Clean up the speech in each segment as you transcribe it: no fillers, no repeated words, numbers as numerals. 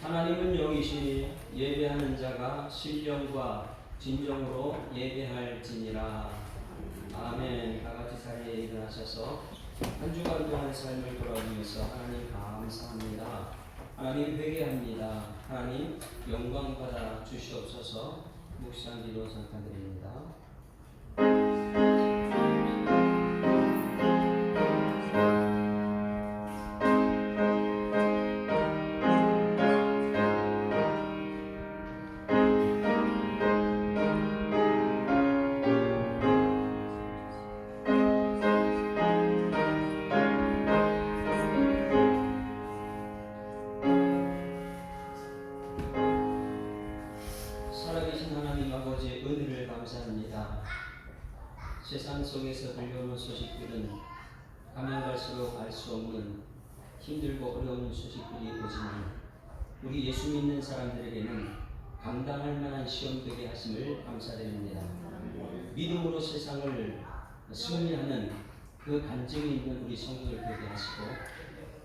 하나님은 영이시니 예배하는 자가 신령과 진정으로 예배할지니라. 아멘. 다같이 자리에 일어나셔서 한 주간 동안의 삶을 돌아보면서 하나님 감사합니다. 하나님 회개합니다. 하나님 영광 받아 주시옵소서. 묵상 기도 전파드립니다. 살아계신 하나님 아버지의 은혜를 감사합니다. 세상 속에서 들려오는 소식들은 가면 갈수록 알 수 없는 힘들고 어려운 소식들이 오지만 우리 예수 믿는 사람들에게는 감당할 만한 시험 되게 하심을 감사드립니다. 믿음으로 세상을 승리하는 그 간증이 있는 우리 성도들 되게 하시고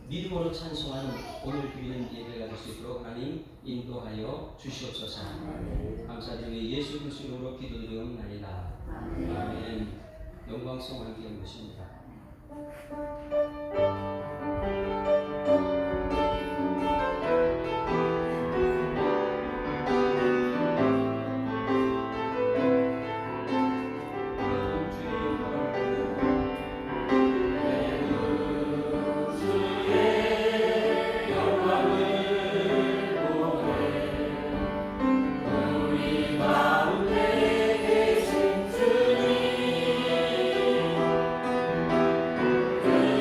믿음으로 찬송하는 오늘 드리는 예배가 될 수 있도록 하나님 인도하여 주시옵소서. 감사드리며 예수 그리스도 이름으로 기도드리옵나이다. 아멘. 영광성 함께 한 것입니다. 그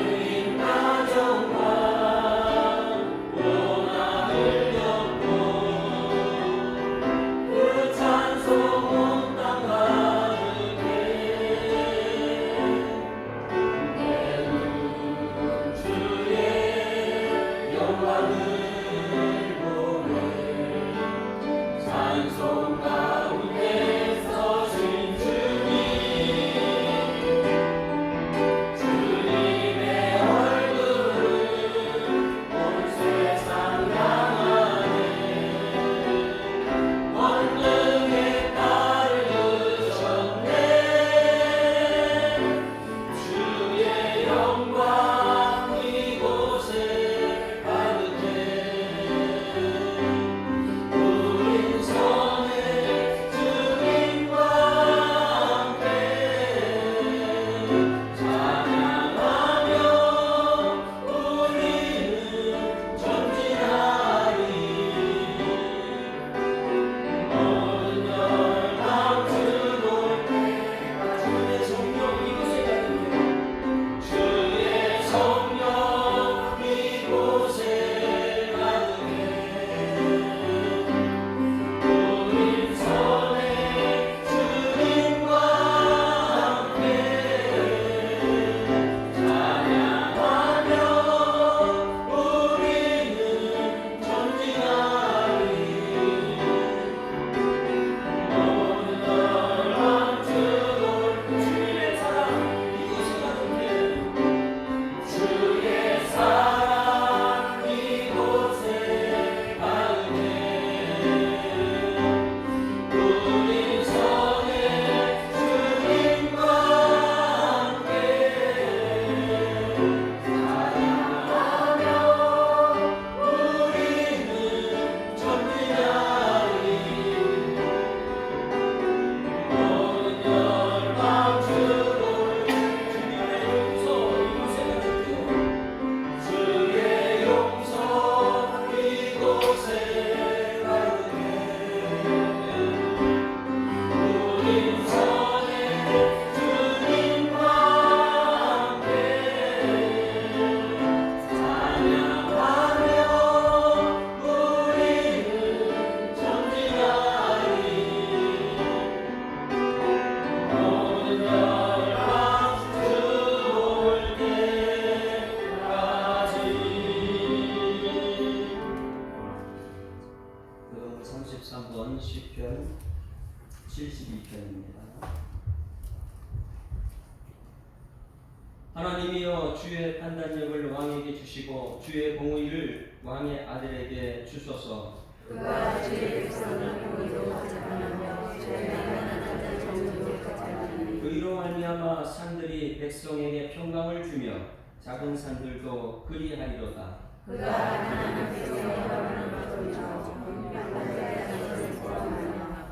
판단력을 왕에게 주시고 주의 공의를 왕의 아들에게 주소서. 그가 주의 백성을 공의로 가져가며 죄를 행하는 자들 정의로 가져가니 의로 말미암아 산들이 백성에게 평강을 주며 작은 산들도 그리하리로다. 그가 하나님 백성의 영혼을 거두며 공평한 자의 것을 구하며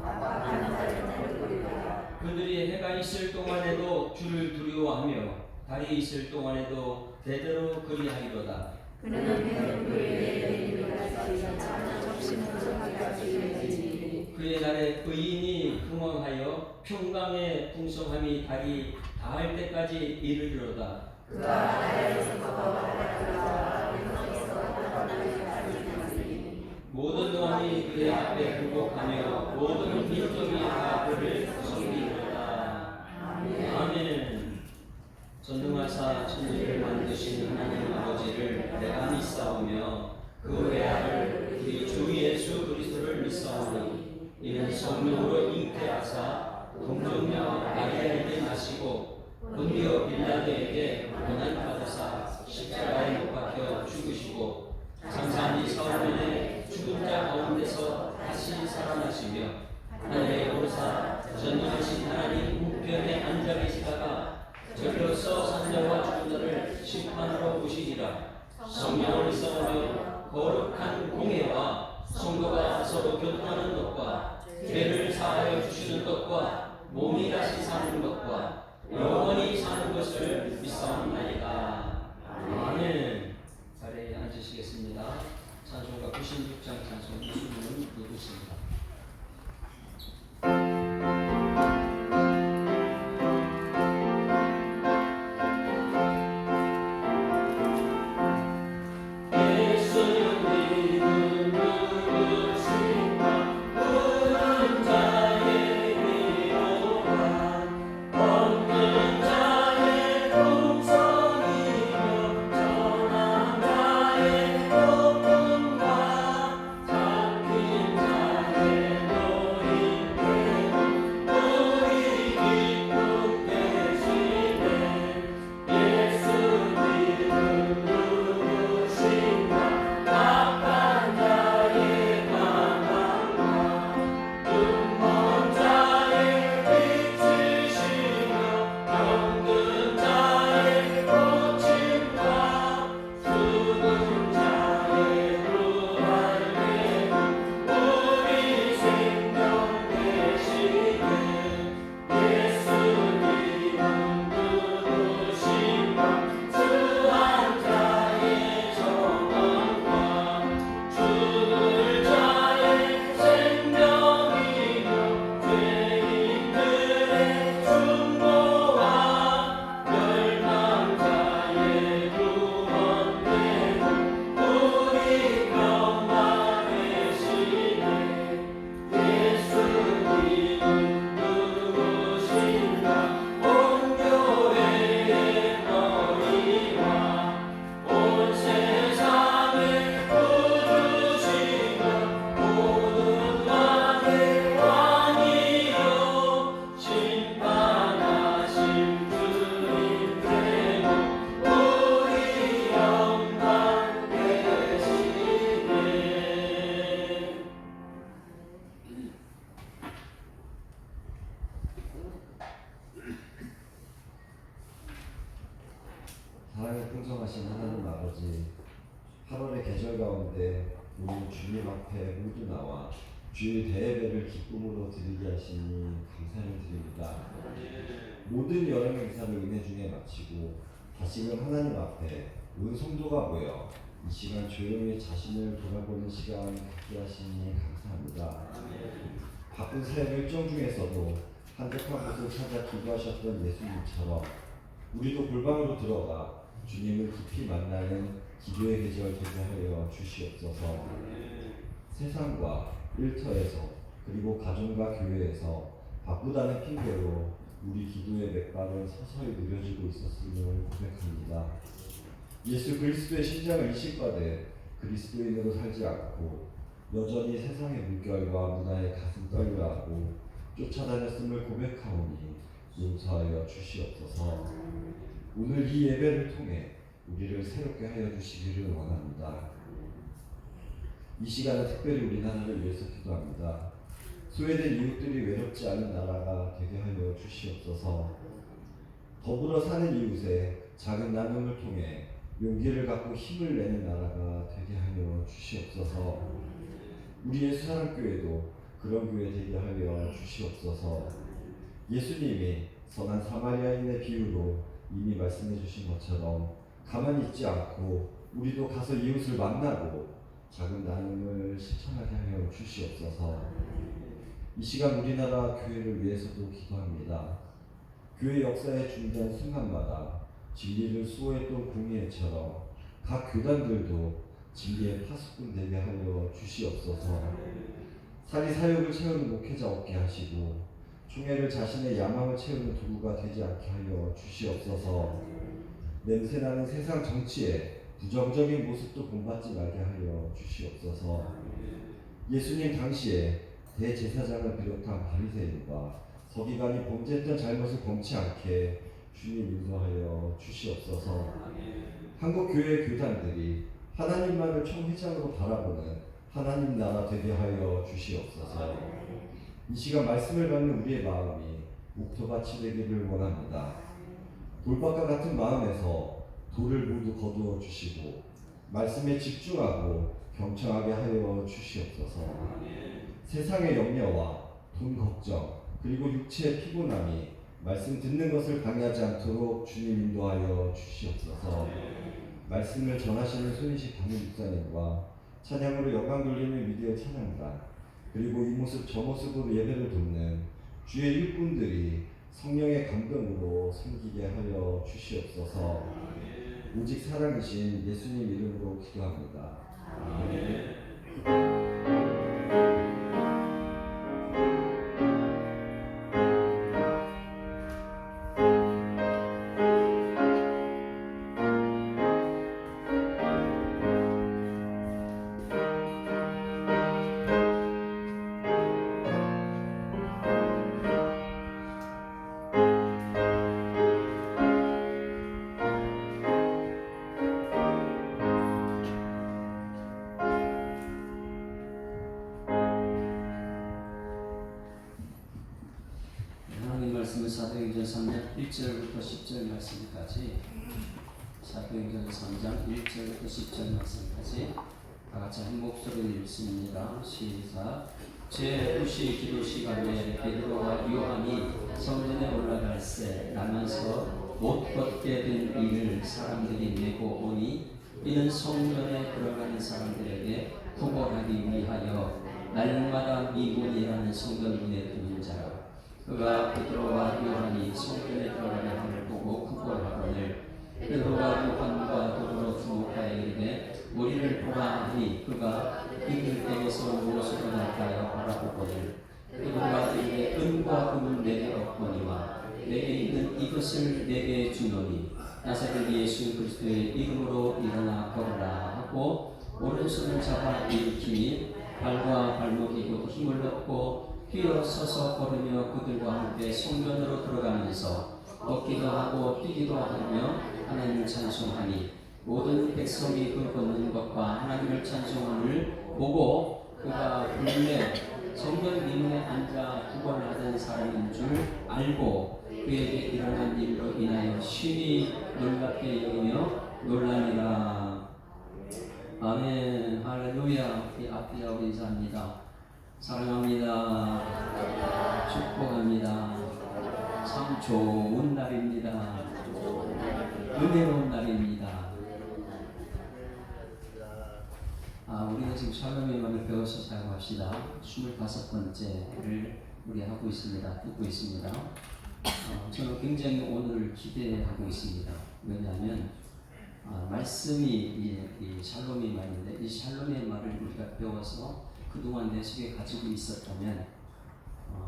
악한 자의 날을 돌리라. 그들이 해가 있을 동안에도 주를 두려워하며 달이 있을 동안에도 대대로 그리하리로다. 그는 배불리에 내리기까지 자는 적심부정하기까지 이르리니 그의 날에 의인이 흥왕하여 평강의 풍성함이 달이 닿을 때까지 이르리로다. 그가 나라에서 바다가 영광에서 바다까지 가리니 모든 왕이 그의 앞에 굴복하며 모든 민족이 다 그를 섬기리로다. 아멘. 전능하사 천지를 만드신 하나님 아버지를 내가 믿사오며 그 외아들 우리 주 예수 그리스도를 믿사오니 이는 성령으로 잉태하사 동정녀 마리아에게 나시고 본디오 빌라도에게 고난 받으사 십자가에 못 박혀 죽으시고 장사한 지 사흘 죽은 자 가운데서 다시 살아나시며 하늘에 오르사 전능하신 하나님 우편에 앉아 계시다가 저리로서 산자와 죽은 자를 심판하러 오시리라. 성령을 써오며 거룩한 공회와 성도가 서로 교통하는 것과 죄를 사하여 주시는 것과 몸이 다시 사는 것과 영원히 사는 것을 믿사옵나이다. 아멘. 자리에 앉으시겠습니다. 찬송가 96장 찬송 이수는 누구십니까? 사랑의 풍성하신 하나님 아버지, 8월의 계절 가운데 우리 주님 앞에 모두 나와 주의 대예배를 기쁨으로 드리게 하시니 감사를 드립니다. 모든 여름 행사를 은혜 중에 마치고 다시금 하나님 앞에 온 성도가 모여 이 시간 조용히 자신을 돌아보는 시간 갖게 하시니 감사합니다. 바쁜 삶 일정 중에서도 한적한 곳을 찾아 기도하셨던 예수님처럼 우리도 골방으로 들어가 주님을 깊이 만나는 기도의 계절 되게 하여 주시옵소서. 세상과 일터에서 그리고 가정과 교회에서 바쁘다는 핑계로 우리 기도의 맥박은 서서히 느려지고 있었음을 고백합니다. 예수 그리스도의 신장을 이식받아 그리스도인으로 살지 않고 여전히 세상의 물결과 문화에 가슴 떨려하고 쫓아다녔음을 고백하오니 용서하여 주시옵소서. 오늘 이 예배를 통해 우리를 새롭게 하여 주시기를 원합니다. 이 시간은 특별히 우리나라를 위해서 기도합니다. 소외된 이웃들이 외롭지 않은 나라가 되게 하여 주시옵소서. 더불어 사는 이웃의 작은 나눔을 통해 용기를 갖고 힘을 내는 나라가 되게 하여 주시옵소서. 우리 예수사랑교회도 그런 교회 되게 하여 주시옵소서. 예수님이 선한 사마리아인의 비유로 이미 말씀해 주신 것처럼 가만히 있지 않고 우리도 가서 이웃을 만나고 작은 나눔을 실천하게 하여 주시옵소서. 이 시간 우리나라 교회를 위해서도 기도합니다. 교회 역사에 중대한 순간마다 진리를 수호했던 공의회처럼 각 교단들도 진리의 파수꾼 되게 하여 주시옵소서. 사리 사욕을 채우는 목회자 없게 하시고 총회를 자신의 야망을 채우는 도구가 되지 않게 하여 주시옵소서. 냄새나는 세상 정치에 부정적인 모습도 본받지 말게 하여 주시옵소서. 예수님 당시에 대제사장을 비롯한 바리새인과 서기관이 범죄했던 잘못을 범치 않게 주님 인도하여 주시옵소서. 한국 교회 교단들이 하나님만을 총회장으로 바라보는 하나님 나라 되게 하여 주시옵소서. 이 시간 말씀을 받는 우리의 마음이 옥토밭이 되기를 원합니다. 돌밭과 같은 마음에서 돌을 모두 거두어 주시고 말씀에 집중하고 경청하게 하여 주시옵소서. 세상의 염려와 돈 걱정 그리고 육체의 피곤함이 말씀 듣는 것을 방해하지 않도록 주님 인도하여 주시옵소서. 말씀을 전하시는 손희식 담임목사님과 찬양으로 영광 돌리는 미디어 찬양단 그리고 이 모습 저 모습으로 예배를 돕는 주의 일꾼들이 성령의 감동으로 섬기게 하여 주시옵소서. 오직 사랑이신 예수님 이름으로 기도합니다. 아멘. 사도행전 3장 1절부터 10절 말씀까지 사도행전 3장 1절부터 10절 말씀까지 다같이 한 목소리로 읽습니다. 시작. 제9시 기도 시간에 베드로와 요한이 성전에 올라갈새 나면서 못 걷게 된 이를 사람들이 메고 오니 이는 성전에 들어가는 사람들에게 구걸하기 위하여 날마다 미문이라는 성전 문에 두는 자라. 그가 베드로와 요한이 성전에 들어가는 함을 보고 구걸하거늘 베드로와 요한과 더불어 주목하여 이르되 우리를 보라 하니 그가 이들에게서 무엇으로 날까요 바라보거늘 베드로가 이르되 은과 금은 내게 없거니와 내게 있는 이것을 내게 주노니 나사렛 예수 그리스도의 이름으로 일어나 걸으라 하고 오른손을 잡아 일으키니 발과 발목이 곧 힘을 얻고 뛰어 서서 걸으며 그들과 함께 성전으로 들어가면서 걷기도 하고 뛰기도 하며 하나님을 찬송하니 모든 백성이 그 걷는 것과 하나님을 찬송함을 보고 그가 본래 성전 미문에 앉아 구걸하던 사람인 줄 알고 그에게 일어난 일로 인하여 심히 놀랍게 여기며 놀라니라. 아멘. 할렐루야. 앞이야 우리 인사합니다. 사랑합니다. 축복합니다. 참 좋은 날입니다. 은혜로운 날입니다. 우리가 지금 샬롬의 말을 배워서 사용합시다. 25번째를 우리 하고 있습니다. 듣고 있습니다. 저는 굉장히 오늘 기대하고 있습니다. 왜냐하면 말씀이 이 샬롬의 말인데 이 샬롬의 말을 우리가 배워서 그동안 내 속에 가지고 있었다면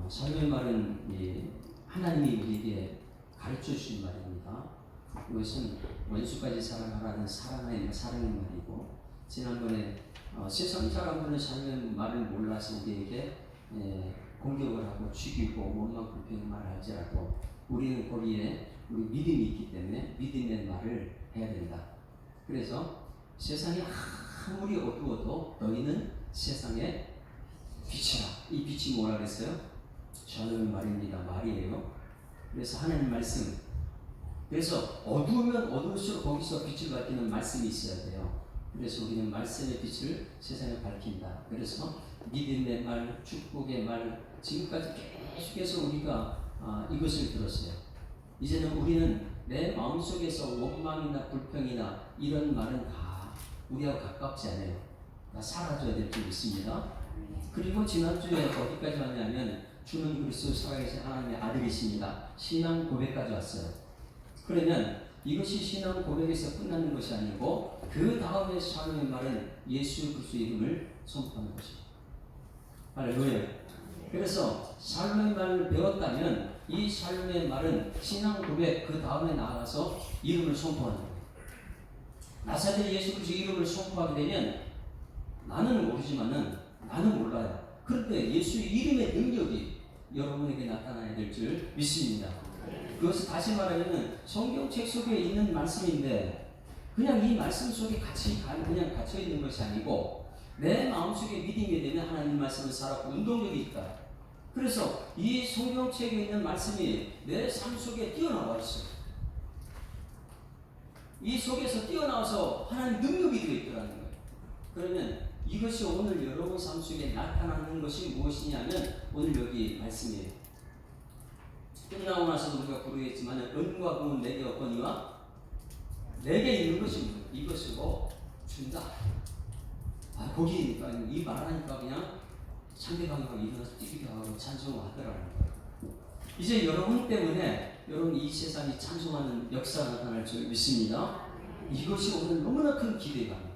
샬롬의 말은 하나님이 우리에게 가르쳐 주신 말입니다. 이것은 원수까지 사랑하라는 사랑의 말이고 지난번에 세상 사람들은 샬롬의 말을 몰라서 우리에게 공격을 하고 죽이고 원망 불평 말할지라도 우리는 거기에 우리 믿음이 있기 때문에 믿음의 말을 해야 된다. 그래서 세상이 아무리 어두워도 너희는 세상의 빛이라. 이 빛이 뭐라 그랬어요? 저는 말입니다. 말이에요. 그래서 하나님 말씀. 그래서 어두우면 어두울수록 거기서 빛을 밝히는 말씀이 있어야 돼요. 그래서 우리는 말씀의 빛을 세상에 밝힌다. 그래서 믿음의 말, 축복의 말, 지금까지 계속해서 우리가 이것을 들었어요. 이제는 우리는 내 마음속에서 원망이나 불평이나 이런 말은 다 우리하고 가깝지 않아요. 다 사라져야 될 줄 믿습니다. 그리고 지난주에 어디까지 왔냐면 주는 그리스도 살아계신 하나님의 아들이십니다. 신앙 고백까지 왔어요. 그러면 이것이 신앙 고백에서 끝나는 것이 아니고 그 다음에 샬롬의 말은 예수 그리스도의 이름을 선포하는 것입니다. 할렐루야. 그래서 샬롬의 말을 배웠다면 이 샬롬의 말은 신앙 고백 그 다음에 나아가서 이름을 선포하는 거예요. 나사렛 예수 그리스도의 이름을 선포하게 되면 나는 모르지만은 나는 몰라요. 그런데 예수의 이름의 능력이 여러분에게 나타나야 될 줄 믿습니다. 그것을 다시 말하면 성경책 속에 있는 말씀인데 그냥 이 말씀 속에 그냥 갇혀 있는 것이 아니고 내 마음속에 믿음이 되면 하나님 말씀을 살았고 운동력이 있다. 그래서 이 성경책에 있는 말씀이 내 삶 속에 뛰어나와 있어요. 이 속에서 뛰어나와서 하나님 능력이 되어 있더라는 거예요. 그러면 이것이 오늘 여러분 삶 속에 나타나는 것이 무엇이냐면 오늘 여기 말씀이에요. 끝나고 나서 우리가 부르겠지만 은과 금은 내게 없거니와 내게 있는 것이 이것이고 준다. 거기니까 이 말하니까 그냥 상대방이 일어나서 뛰기도 하고 찬송을 하더라는 거예요. 이제 여러분 때문에 여러분 이 세상이 찬송하는 역사가 나타날 줄 믿습니다. 이것이 오늘 너무나 큰 기대감이에요.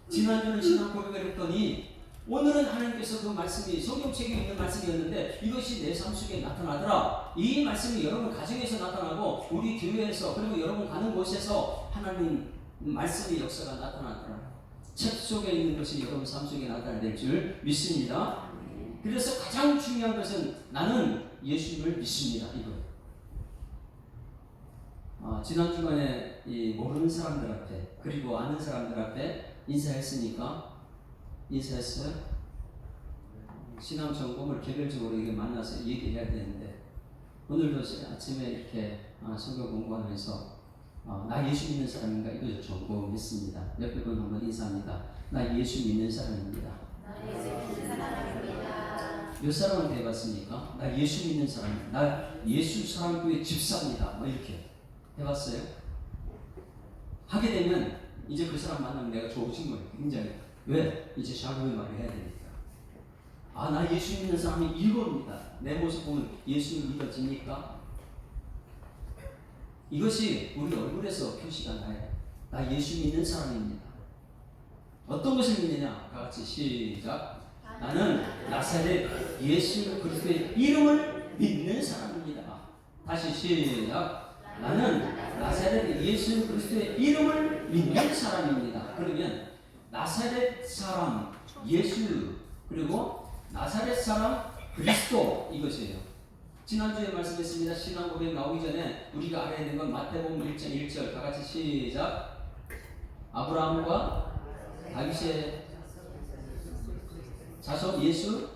지난주는 신앙 고백을 했더니 오늘은 하나님께서 그 말씀이 성경책에 있는 말씀이었는데 이것이 내 삶 속에 나타나더라. 이 말씀이 여러분 가정에서 나타나고 우리 교회에서 그리고 여러분 가는 곳에서 하나님 말씀의 역사가 나타나더라. 책 속에 있는 것이 여러분 삶 속에 나타날 줄 믿습니다. 그래서 가장 중요한 것은 나는 예수님을 믿습니다. 이거. 지난 주간에 이 모르는 사람들 앞에 그리고 아는 사람들 앞에 인사했으니까 인사했어요. 신앙 점검을 개별적으로 이게 만나서 얘기해야 되는데 오늘도 아침에 이렇게 성경 공부하면서 나 예수 믿는 사람인가 이거 점검했습니다. 옆에 분 한번 인사합니다. 나 예수 믿는 사람입니다. 몇 사람한테 해봤습니까? 나 예수 믿는 사람, 나 예수 사랑교회 집사입니다. 이렇게 해봤어요? 하게 되면 이제 그 사람 만나면 내가 좋으신 거예요. 굉장히. 왜? 이제 샬롬의 말을 해야 되니까. 나 예수 믿는 사람이 이겁니다. 내 모습 보면 예수님 믿어집니까? 이것이 우리 얼굴에서 표시가 나요. 나 예수 믿는 사람입니다. 어떤 것을 믿느냐? 다 같이 시작. 나는 나사렛 예수 그리스도의 이름을 믿는 사람입니다. 다시 시작. 나는 나사렛 예수 그리스도의 이름을 믿는 사람입니다. 그러면 나사렛 사람 예수 그리고 나사렛 사람 그리스도 이것이에요. 지난주에 말씀했습니다. 신앙 고백 나오기 전에 우리가 알아야 되는 건 마태복음 1장 1절 다 같이 시작. 아브라함과 다윗의 자손 예수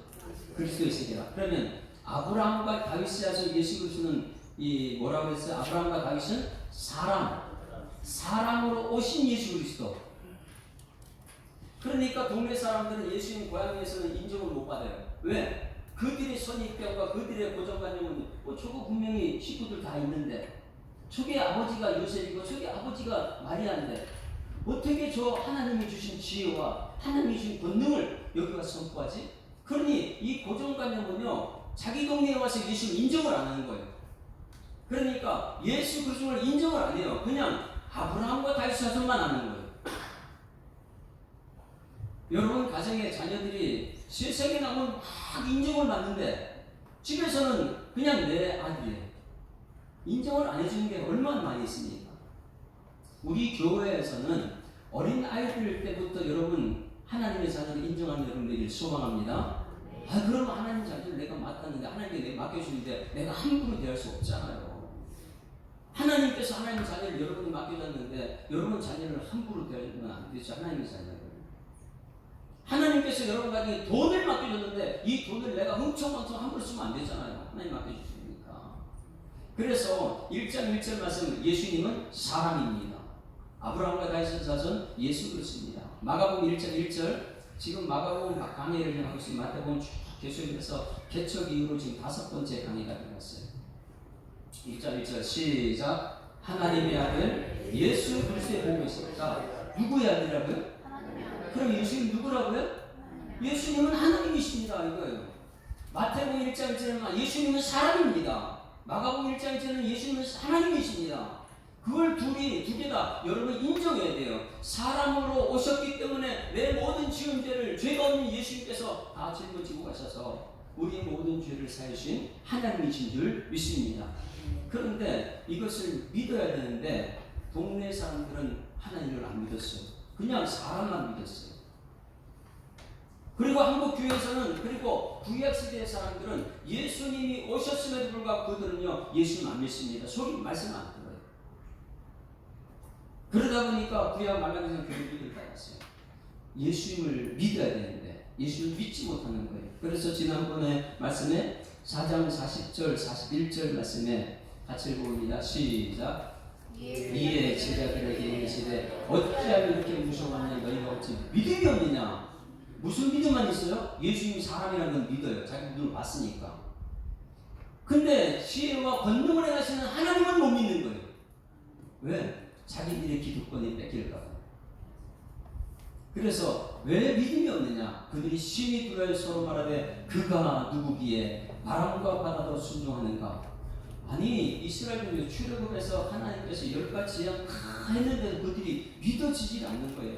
그리스도의 세계라. 그러면 아브라함과 다윗의 자손 예수 그리스도는 이 뭐라고 했어요? 아브라함과 다윗은 사람으로 오신 예수 그리스도. 그러니까 동네 사람들은 예수님 고향에서는 인정을 못 받아요. 왜? 그들의 선입견과 그들의 고정관념은 저거 분명히 식구들 다 있는데 저게 아버지가 요셉이고 저게 아버지가 마리아인데 어떻게 저 하나님이 주신 지혜와 하나님이 주신 권능을 여기 와서 선포하지? 그러니 이 고정관념은요 자기 동네에 와서 예수를 인정을 안 하는 거예요. 그러니까 예수 그리스도를 인정을 안 해요. 그냥 아브라함과 다윗 자손만 하는 거예요. 여러분 가정의 자녀들이 세상에 나오면 막 인정을 받는데 집에서는 그냥 내 아들이에요. 인정을 안 해주는 게 얼마나 많이 있습니까? 우리 교회에서는 어린 아이들 때부터 여러분 하나님의 자녀를 인정하는 여러분들이 소망합니다. 그럼 하나님 자녀를 내가 맡았는데 하나님께 내가 맡겨주는데 내가 함부로 대할 수 없잖아요. 하나님께서 하나님의 자녀를 여러분이 맡겨줬는데 여러분 자녀를 함부로 대하면 안 되죠. 하나님의 자녀를. 하나님께서 여러분 가정에 돈을 맡겨줬는데 이 돈을 내가 흥청망청 함부로 쓰면 안 되잖아요. 하나님 맡겨주시니까. 그래서 1장 1절 말씀, 예수님은 사람입니다. 아브라함과 다윗의 자손 예수 그리스도입니다. 마가복음 1장 1절, 지금 마가복음 강해를 하고 있습니다. 마태복음 쭉 계속해서 개척 이후로 지금 5번째 강해가 되었어요. 1장 1절 시작. 하나님의 아들 예수 그리스도의 복음이십니다. 누구의 아들이라고요? 그럼 예수님 누구라고요? 예수님은 하나님이십니다. 이거예요. 마태복음 1장 1절은 예수님은 사람입니다. 마가복음 1장 1절은 예수님은 하나님이십니다. 그걸 두 개 다 여러분 인정해야 돼요. 사람으로 오셨기 때문에 내 모든 지은 죄를 죄가 없는 예수님께서 다 짊어지고 가셔서 우리의 모든 죄를 사하신 하나님이신 줄 믿습니다. 그런데 이것을 믿어야 되는데 동네 사람들은 하나님을 안 믿었어요. 그냥 사람만 믿었어요. 그리고 한국 교회에서는, 그리고 구약 시대의 사람들은 예수님이 오셨음에도 불구하고 그들은요 예수님 안 믿습니다. 소리 말씀 안 들어요. 그러다 보니까 구약 말라기상 교회들을 받았어요. 예수님을 믿어야 되는데 예수님을 믿지 못하는 거예요. 그래서 지난번에 말씀에 4장 40절 41절 말씀에 같이 읽어봅니다. 시작. 이에 제자들에게 이르시되 어찌하여 이렇게 무서워하냐 너희가 어찌 믿음이 없느냐. 무슨 믿음만 있어요? 예수님이 사람이라는 건 믿어요. 자기 눈으로 봤으니까. 근데 지혜와 권능을 행하시는 하나님은 못 믿는 거예요. 왜? 자기들의 기득권이 뺏길까 봐. 그래서 왜 믿음이 없느냐? 그들이 심히 두려워 서로 말하되 그가 누구기에 바람과 바다도 순종하는가? 아니 이스라엘 출애굽에서 하나님께서 10가지 재앙 다 했는데도 그들이 믿어지지 않는 거예요.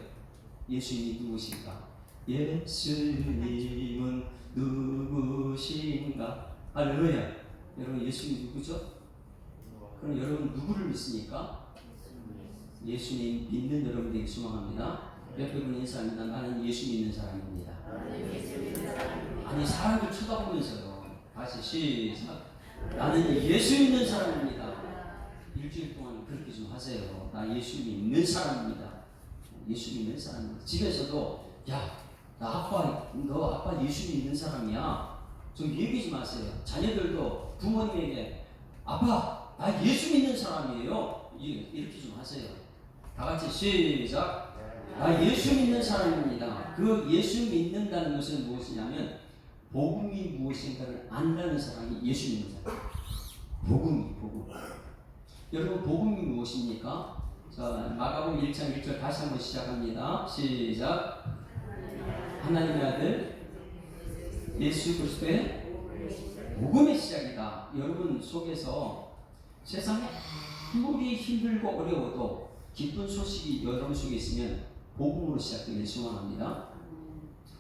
예수님이 누구신가? 예수님은 누구신가? 할렐루야. 여러분 예수님 누구죠? 그럼 여러분 누구를 믿습니까? 예수님 믿는 여러분에게 소망합니다. 옆에 분 인사합니다. 나는 예수 믿는 사람입니다. 아니 사람들 쳐다보면서요. 다시 시작. 나는 예수 믿는 사람입니다. 일주일 동안 그렇게 좀 하세요. 나 예수 믿는 사람입니다. 예수 믿는 사람입니다. 집에서도 야, 너 아빠 예수 믿는 사람이야. 좀 얘기 좀 하세요. 자녀들도 부모님에게 아빠 나 예수 믿는 사람이에요. 이렇게 좀 하세요. 다 같이 시작. 나 예수 믿는 사람입니다. 그 예수 믿는다는 것은 무엇이냐면 복음이 무엇인가를 안다는 사람이 예수 믿는 사람. 복음. 여러분 복음이 무엇입니까? 자, 마가복음 1장 1절 다시 한번 시작합니다. 시작. 하나님의 아들 예수 그리스도의 복음의 시작이다. 여러분 속에서 세상에 아무리 힘들고 어려워도 기쁜 소식이 여러분 속에 있으면 복음으로 시작되길 소망합니다.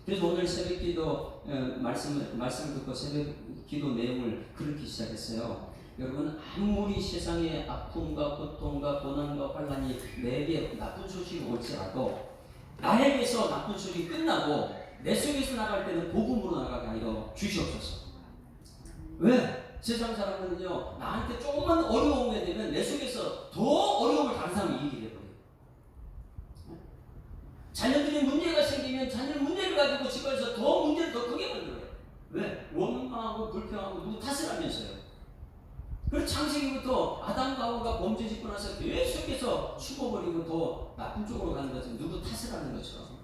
그래서 오늘 새벽기도 말씀을 듣고 새벽기도 내용을 그렇게 시작했어요. 여러분 아무리 세상에 아픔과 고통과 고난과 환난이 내게 나쁜 소식이 올지라도 나에게서 나쁜 소식이 끝나고 내 속에서 나갈 때는 복음으로 나가게 하여 주시옵소서. 왜? 세상 사람들은요 나한테 조금만 어려움이 되면 내 속에서 더 어려움을 다른 사람이 이기게 돼버려요. 자녀들이 문제가 생기면 자녀들 문제를 가지고 집안에서 더 문제를 더 크게 만들어요. 왜? 원망하고 불평하고 누구 탓을 하면서요. 그래서 창세기부터 아담과 하와가 범죄 짓고 나서 계속해서 죽어버리고 더 나쁜 쪽으로 가는 것은 누구 탓을 하는 것처럼.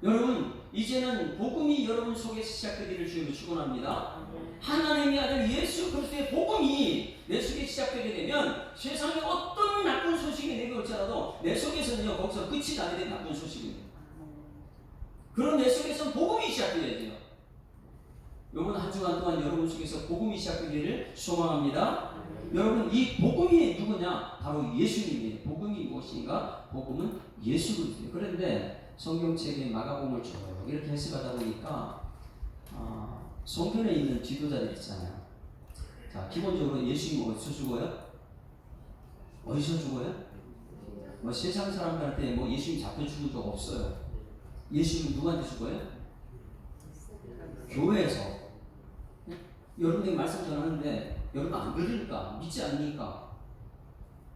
여러분 이제는 복음이 여러분 속에 시작되기를 주님을 축원합니다. 하나님의 아들 예수 그리스도의 복음이 내 속에 시작되게 되면 세상에 어떤 나쁜 소식이 내게 올지라도 내 속에서는요 거기서 끝이 나게 된 나쁜 소식입니다. 그런 내 속에서 복음이 시작되어야 돼요. 이번 한 주간 동안 여러분 속에서 복음이 시작되기를 소망합니다. 여러분 이 복음이 누구냐? 바로 예수님이에요. 복음이 무엇인가? 복음은 예수 그리스도예요. 그런데 성경책의 마가복음을 쭉 이렇게 해석하다 보니까 성경에 있는 지도자들 있잖아요. 자, 기본적으로 예수님은 어디서 죽어요? 어디서 죽어요? 뭐 세상 사람들한테 뭐 예수님 잡혀 죽은 적 없어요. 예수님은 누구한테 죽어요? 교회에서. 여러분들이 말씀 전하는데 여러분 안 믿으니까 믿지 않으니까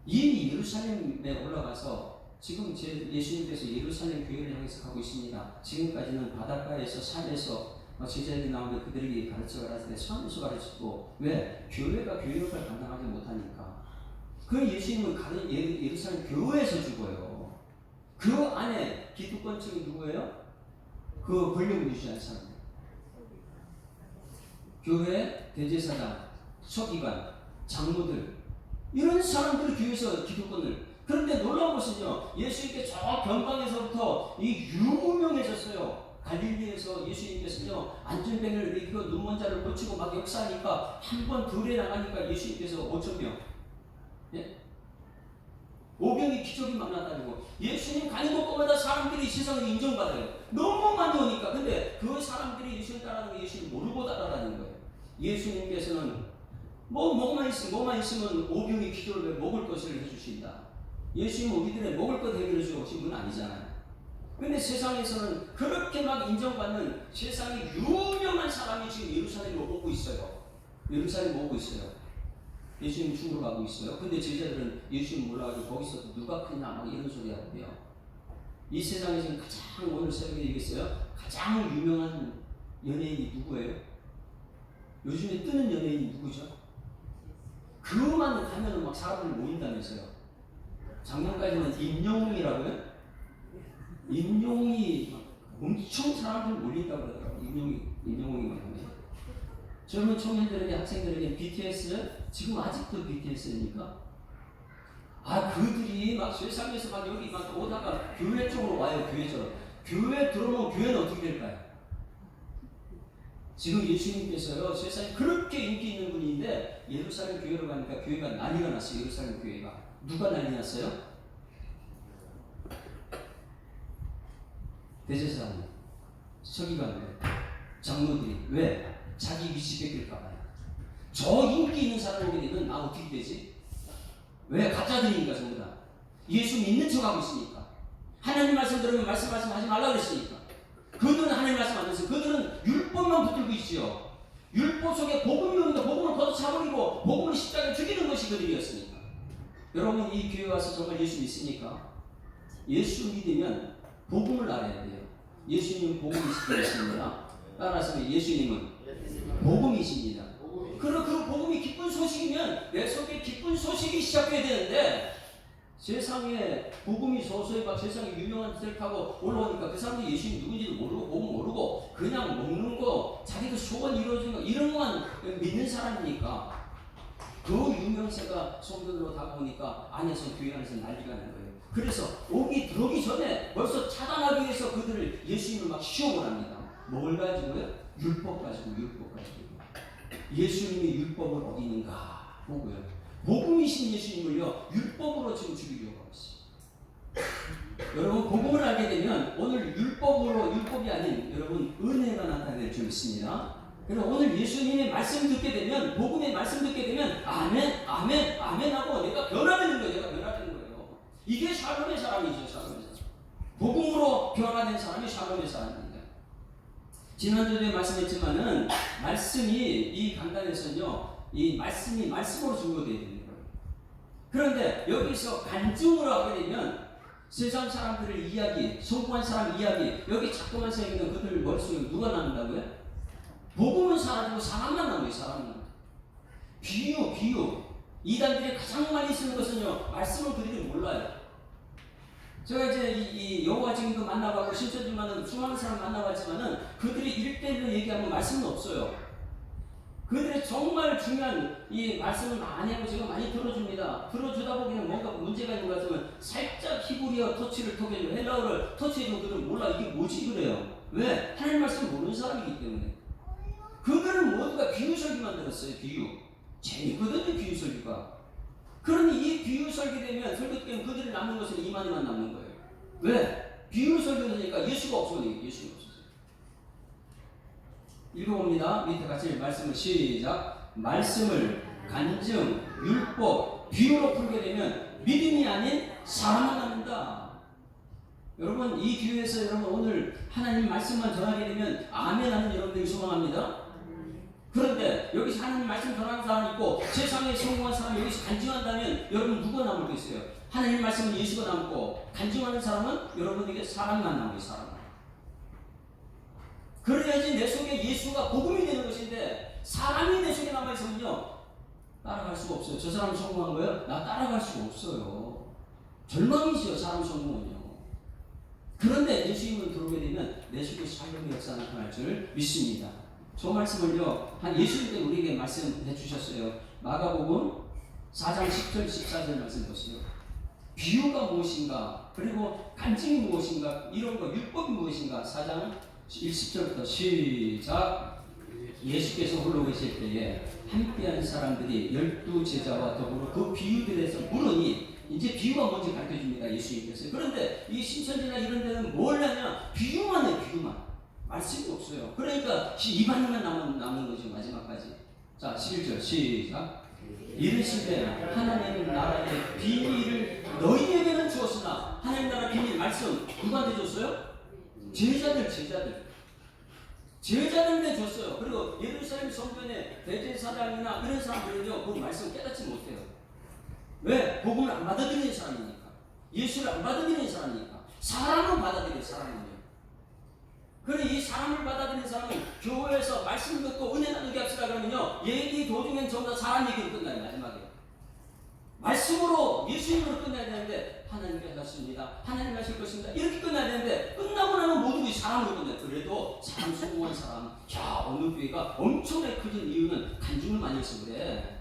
이미 예루살렘에 올라가서 지금 예수님께서 예루살렘 교회를 향해서 가고 있습니다. 지금까지는 바닷가에서 산에서 제자들이 나오면 그들에게 가르쳐 가라는데 산에서 가르치고 왜? 교회가 교역을 감당하지 못하니까. 그 예수님은 가는 예루살렘 교회에서 죽어요. 그 안에 기득권층이 누구예요? 그 권력을 유지하는 사람. 교회, 대제사장, 서기관, 장로들 이런 사람들이 교회에서 기득권을. 그런데 놀라운 것은요, 예수님께 저 변방에서부터 이 유명해졌어요. 갈릴리에서 예수님께서요 안전뱅이를 일으키고 눈먼 자를 고치고 막 역사하니까 한 번 들에 나가니까 예수님께서 5,000명, 예? 오병이 기적이 막 나타나고 예수님 가는 곳마다 사람들이 세상을 인정받아요. 너무 많이 오니까. 근데 그 사람들이 예수님 따라하는 게 예수님 모르고 따라다니는 거예요. 예수님께서는 뭐만 있으면 오병이 기도를 먹을 것을 해주신다. 예수님은 우리들의 먹을 것 해결해 주신 분은 아니잖아요. 근데 세상에서는 그렇게 막 인정받는 세상에 유명한 사람이 지금 예루살렘에 오고 있어요. 예루살렘에 오고 있어요. 예수님 중으로 가고 있어요. 근데 제자들은 예수님 몰라가지고 거기서 누가 크냐 막 이런 소리 하고요. 이 세상에 지금 가장 오늘 새벽에 얘기했어요. 가장 유명한 연예인이 누구예요? 요즘에 뜨는 연예인이 누구죠? 그만 가면은 막 사람들이 모인다면서요. 작년까지는 임영웅이라고요? 임영웅이 엄청 사람들 몰린다고 그러더라고요. 임영웅이 말이에요. 젊은 청년들에게, 학생들에게 BTS, 지금 아직도 BTS입니까? 그들이 막 세상에서 막 여기 막 오다가 교회 쪽으로 와요, 교회처럼. 교회 들어오면 교회는 어떻게 될까요? 지금 예수님께서요, 세상에 그렇게 인기 있는 분인데, 예루살렘 교회로 가니까 교회가 난리가 났어요, 예루살렘 교회가. 누가 난리 났어요? 대제사장, 서기관들, 장로들이. 왜? 자기 위치 뺏길까봐요. 저 인기 있는 사람에게는 나 어떻게 되지? 왜? 가짜들이니까 전부 다. 예수 믿는 척하고 있으니까. 하나님 말씀 들으면 말씀하지 말라고 그랬으니까. 그들은 하나님 말씀 안 듣어요. 그들은 율법만 붙들고 있지요. 율법 속에 복음이 오는데 복음을 걷어차버리고 복음을 십자가에 죽이는 것이 그들이었으니까. 여러분 이 교회 와서 정말 예수 믿습니까? 예수 믿으면 복음을 알아야 돼요. 예수님은 복음이십니다. 따라서 예수님은 복음이십니다. 그럼 그 복음이 기쁜 소식이면 내 속에 기쁜 소식이 시작해야 되는데, 세상에 복음이 소소히 막 세상에 유명한 데를 타고 올라오니까 그 사람들이 예수님 누군지도 모르고 복음 모르고 그냥 먹는 거, 자기도 소원 이루어지는 거 이런 것만 믿는 사람이니까 그 유명세가 성도들로 다가오니까 안에서 교회 안에서 난리가 난 거예요. 그래서 들어오기 전에 벌써 차단하기 위해서 그들을 예수님을 막 시험을 합니다. 뭘 가지고요? 율법 가지고. 예수님이 율법을 어기는가 보고요. 복음이신 예수님을요 율법으로 지금 죽이려고 하고 있어요. 여러분 복음을 알게 되면 오늘 율법이 아닌 여러분 은혜가 나타낼 줄 믿습니다. 그래서 오늘 예수님의 말씀 듣게 되면, 복음의 말씀 듣게 되면 아멘 하고 내가 변화되는 거예요. 이게 샬롬의 사람이죠. 샬롬의 사람. 복음으로 변화된 사람이 샬롬의 사람입니다. 지난주에 말씀했지만은 말씀이 이 강단에서는요, 이 말씀이 말씀으로 증거되어야 되는 거예요. 그런데 여기서 간증으로 하게 되면 세상 사람들의 이야기, 성공한 사람 이야기, 여기 자꾸만 새기는 그들 머릿속에 누가 남는다고요? 복음은 사라지고 사람만 남아요. 사람만. 비유. 이단들이 가장 많이 쓰는 것은요, 말씀을 그들이 몰라요. 제가 이제 이 여호와 증인도 만나봤고 신천지 만나고 수많은 사람 만나봤지만은 그들이 1대1로 얘기하면 말씀은 없어요. 그들이 정말 중요한 이 말씀을 많이 하고 제가 많이 들어줍니다. 들어주다 보면 뭔가 문제가 있는 것 같으면 살짝 히브리어 터치를 통해서 헬라어를 터치해도 그들은 몰라. 이게 뭐지 그래요. 왜? 하나님 말씀을 모르는 사람이기 때문에. 그들은 모두가 비유 설교만 들었어요. 비유. 재밌거든요, 비유 설교가. 그러니 이 비유 설교되면 설교 때문에 그들이 남는 것은 이만희만 남는 거예요. 왜? 비유 설교되니까 예수가 없어요. 예수가 없어요. 읽어봅니다. 밑에 같이 말씀을 시작. 말씀을 간증, 율법, 비유로 풀게 되면 믿음이 아닌 사람만 남는다. 여러분 이 교회에서 여러분 오늘 하나님 말씀만 전하게 되면 아멘 하는 여러분들이 소망합니다. 그런데 여기서 하나님 말씀 전하는 사람이 있고 세상에 성공한 사람이 여기서 간증한다면 여러분 누가 남을겠어요? 하나님 말씀은 예수가 남고 간증하는 사람은 여러분에게 사람만 남아요. 사람. 그래야지 내 속에 예수가 복음이 되는 것인데 사람이 내 속에 남아있으면요 따라갈 수가 없어요. 저 사람 성공한 거예요? 나 따라갈 수가 없어요. 절망이죠. 사람 성공은요. 그런데 예수님을 들어오게 되면 내 속에 살림의 역사 나타날 줄 믿습니다. 저 말씀을요 한 예수님께서 우리에게 말씀해 주셨어요. 마가복음 4장 10절 14절 말씀 보세요. 비유가 무엇인가 그리고 간증이 무엇인가 이런 거 율법이 무엇인가 4장 10절부터 시작. 예수께서 홀로 계실 때에 함께한 사람들이 12제자와 더불어 그 비유들에서 물으니 이제 비유가 뭔지 가르쳐줍니다. 예수님께서. 그런데 이 신천지나 이런 데는 뭘 하냐 비유만 해. 비유만 말씀이 없어요. 그러니까 입안만 남는 거죠. 마지막까지. 자 11절 시작. 이르시되 하나님 나라의 비밀을 너희에게는 주었으나 하나님 나라 비밀 말씀 누구한테 줬어요? 제자들한테 줬어요. 그리고 예루살렘 성전에 대제사장이나 이런 사람들은요 그 말씀 깨닫지 못해요. 왜? 복음을 안 받아들이는 사람이니까. 예수를 안 받아들이는 사람이니까. 사람을 받아들여요. 사람은요. 그래 이 사람을 받아들이는 사람은 교회에서 말씀 듣고 은혜 나누게 합시다 그러면요 얘기 도중엔 전부 다 사람 얘기로 끝나요. 마지막에 말씀으로 예수님으로 끝나야 되는데 하나님께 하셨습니다. 하나님 하실 것입니다. 이렇게 끝나야 되는데 끝나고 나면 모두 사람으로 끝나요. 그래도 사람 성공한 사람 야 어느 교회가 엄청나게 커진 이유는 간증을 많이 해서 그래.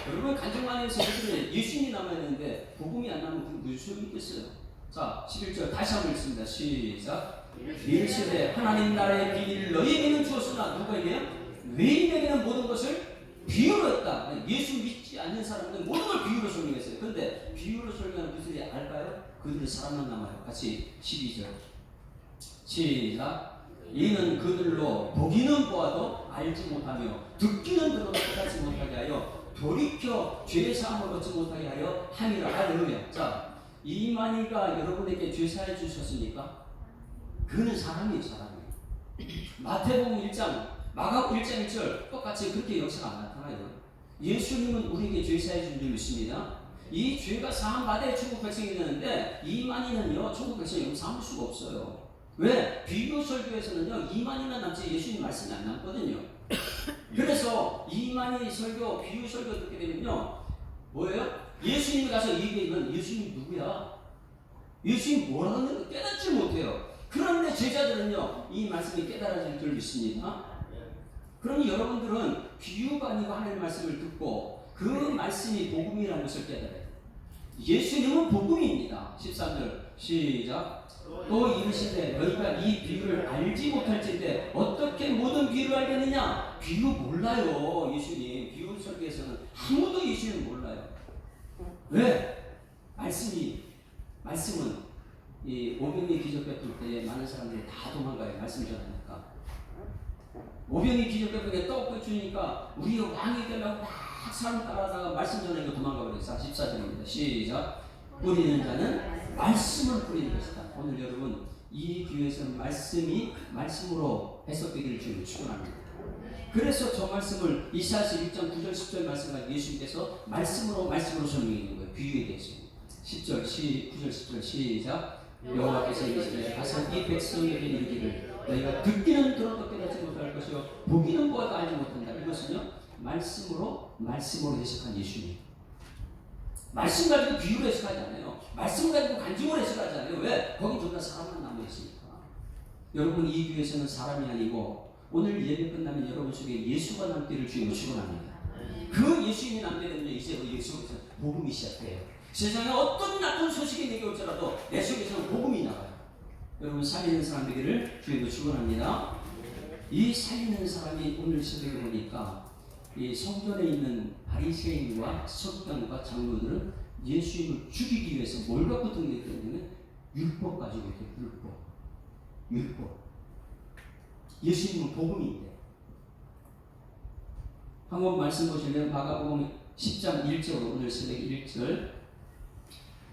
여러분 간증 많이 해서 그래. 예수님이 남아야 되는데 복음이 안 나면 그게 무슨 소용이 있겠어요. 자 11절 다시 한번 읽습니다. 시작. 이르시되 하나님 나라의 비밀을 너희에게는 주었으나 누구에게요? 외인에게는 모든 것을 비유로 했다. 예수 믿지 않는 사람들은 모든 걸 비유로 설명했어요. 그런데 비유로 설명하는 그들이 알까요? 그들은 사람만 남아요. 같이 12절 시작. 이는 그들로 보기는 보아도 알지 못하며 듣기는 들어도 깨닫지 못하게 하여 돌이켜 죄사함을 얻지 못하게 하여 함이라. 할렐루야. 자 이만희가 여러분에게 죄사해 주셨습니까? 그는 사람이에요. 사람이에요. 마태복음 1장 마가복음 1장 1절 똑같이 그렇게 역사가 나타나요. 예수님은 우리에게 죄사해 준 줄 믿습니다. 이 죄가 사함 받아야 천국 백성이 되는데 이만희는요 천국 백성이 삼을 수가 없어요. 왜? 비유 설교에서는요 이만희만 남지 예수님 말씀이 안 남거든요. 그래서 이만희 설교 비유 설교 듣게 되면요 뭐예요? 예수님이 가서 얘기하면 예수님 누구야? 예수님 뭐라고 하는지 깨닫지 못해요. 그런데 제자들은요 이 말씀이 깨달아질 줄 믿습니다. 그럼 여러분들은 비유가 아니고 하나님의 말씀을 듣고 그 말씀이 복음이라는 것을 깨달아요. 예수님은 복음입니다. 13절 시작. 또 이르시되 너희가 이 비유를 알지 못할진대 어떻게 모든 비유를 알겠느냐? 비유 몰라요. 예수님 비유 설교에서는 아무도 예수님 몰라요. 왜? 말씀은 이 오병이 기적 베풀 때에 많은 사람들이 다 도망가요. 말씀 전하니까. 오병이 기적 베풀 때 떡 주니까 우리 왕이 되려고 막 사람 따라다가 말씀 전하니까 도망가 버려요. 14절입니다. 시작. 뿌리는 자는 말씀을 뿌리는 것이다. 오늘 여러분 이 교회에서는 말씀으로 해석되기를 주님을 축원합니다. 그래서 저 말씀을 이사야서 6장 9절 10절 말씀과 예수님께서 말씀으로 설명해 주는 거예요. 비유에 대해서. 10절 9절 10절 시작. 여호와께서 이르시되 가서 이 백성에게 이르기를 너희가 듣기는 들어도 깨닫지 못할 것이요 보기는 보아도 알지 못한다. 이것은요 말씀으로 해석한 예수님. 말씀 가지고 비유로 해석하지 않아요. 말씀 가지고 간증으로 해석하지 않아요. 왜? 거기 전부 다 사람만 남아있으니까. 여러분 이 교회에서는 사람이 아니고 오늘 예배 끝나면 여러분 속에 예수가 남기를 주님을 축원합니다. 그 예수님이 남게 되면 이제 우리 속에서 복음이 시작돼요. 세상에 어떤 나쁜 소식이 내게 올지라도 내 속에서는 복음이 나와요. 여러분 살리는 사람 되기를 주님을 축원합니다. 이 살리는 사람이 오늘 새벽에 보니까 이 성전에 있는 바리새인과 서기관과 장로들은 예수님을 죽이기 위해서 뭘 갖고 등록했냐면 율법 가지고 있대요. 율법. 예수님은 복음인데. 한번 말씀 보시면 마가복음 10장 1절 오늘 새벽 1절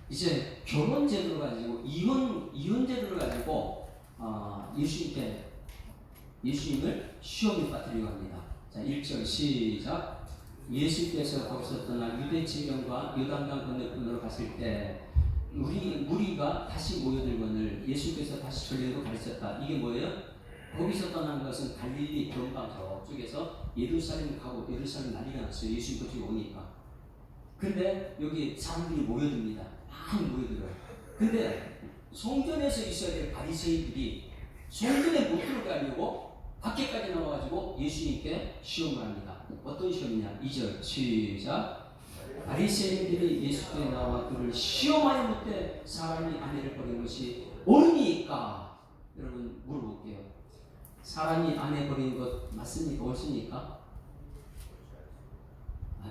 이제 결혼 제도를 가지고 이혼 제도를 가지고 예수님을 시험에 빠뜨리려고 합니다. 자, 1절 시작. 예수께서 거기서 떠나 유대 지경과 요단강 건너편으로 갔을 때 무리가 다시 모여들거늘 예수께서 다시 전례로 가르쳤다. 이게 뭐예요? 거기서 떠난 것은 갈릴리 변방 저쪽에서 예루살렘 가고 예루살렘 난리가 났어요. 예수님 그쪽에 오니까. 근데 여기 사람들이 모여듭니다. 많이 모여들어요. 근데 성전에서 있어야 될 바리새인들이 성전에 못 들어가려고 밖에까지 나와가지고 예수님께 시험을 합니다. 어떤 시험이냐? 2절 시작. 바리새인들이 예수께 나와 그를 시험하여 묻되 사람이 아내를 버린 것이 옳으니까? 여러분 물어볼게요. 사람이 아내 버린 것 맞습니까? 옳습니까?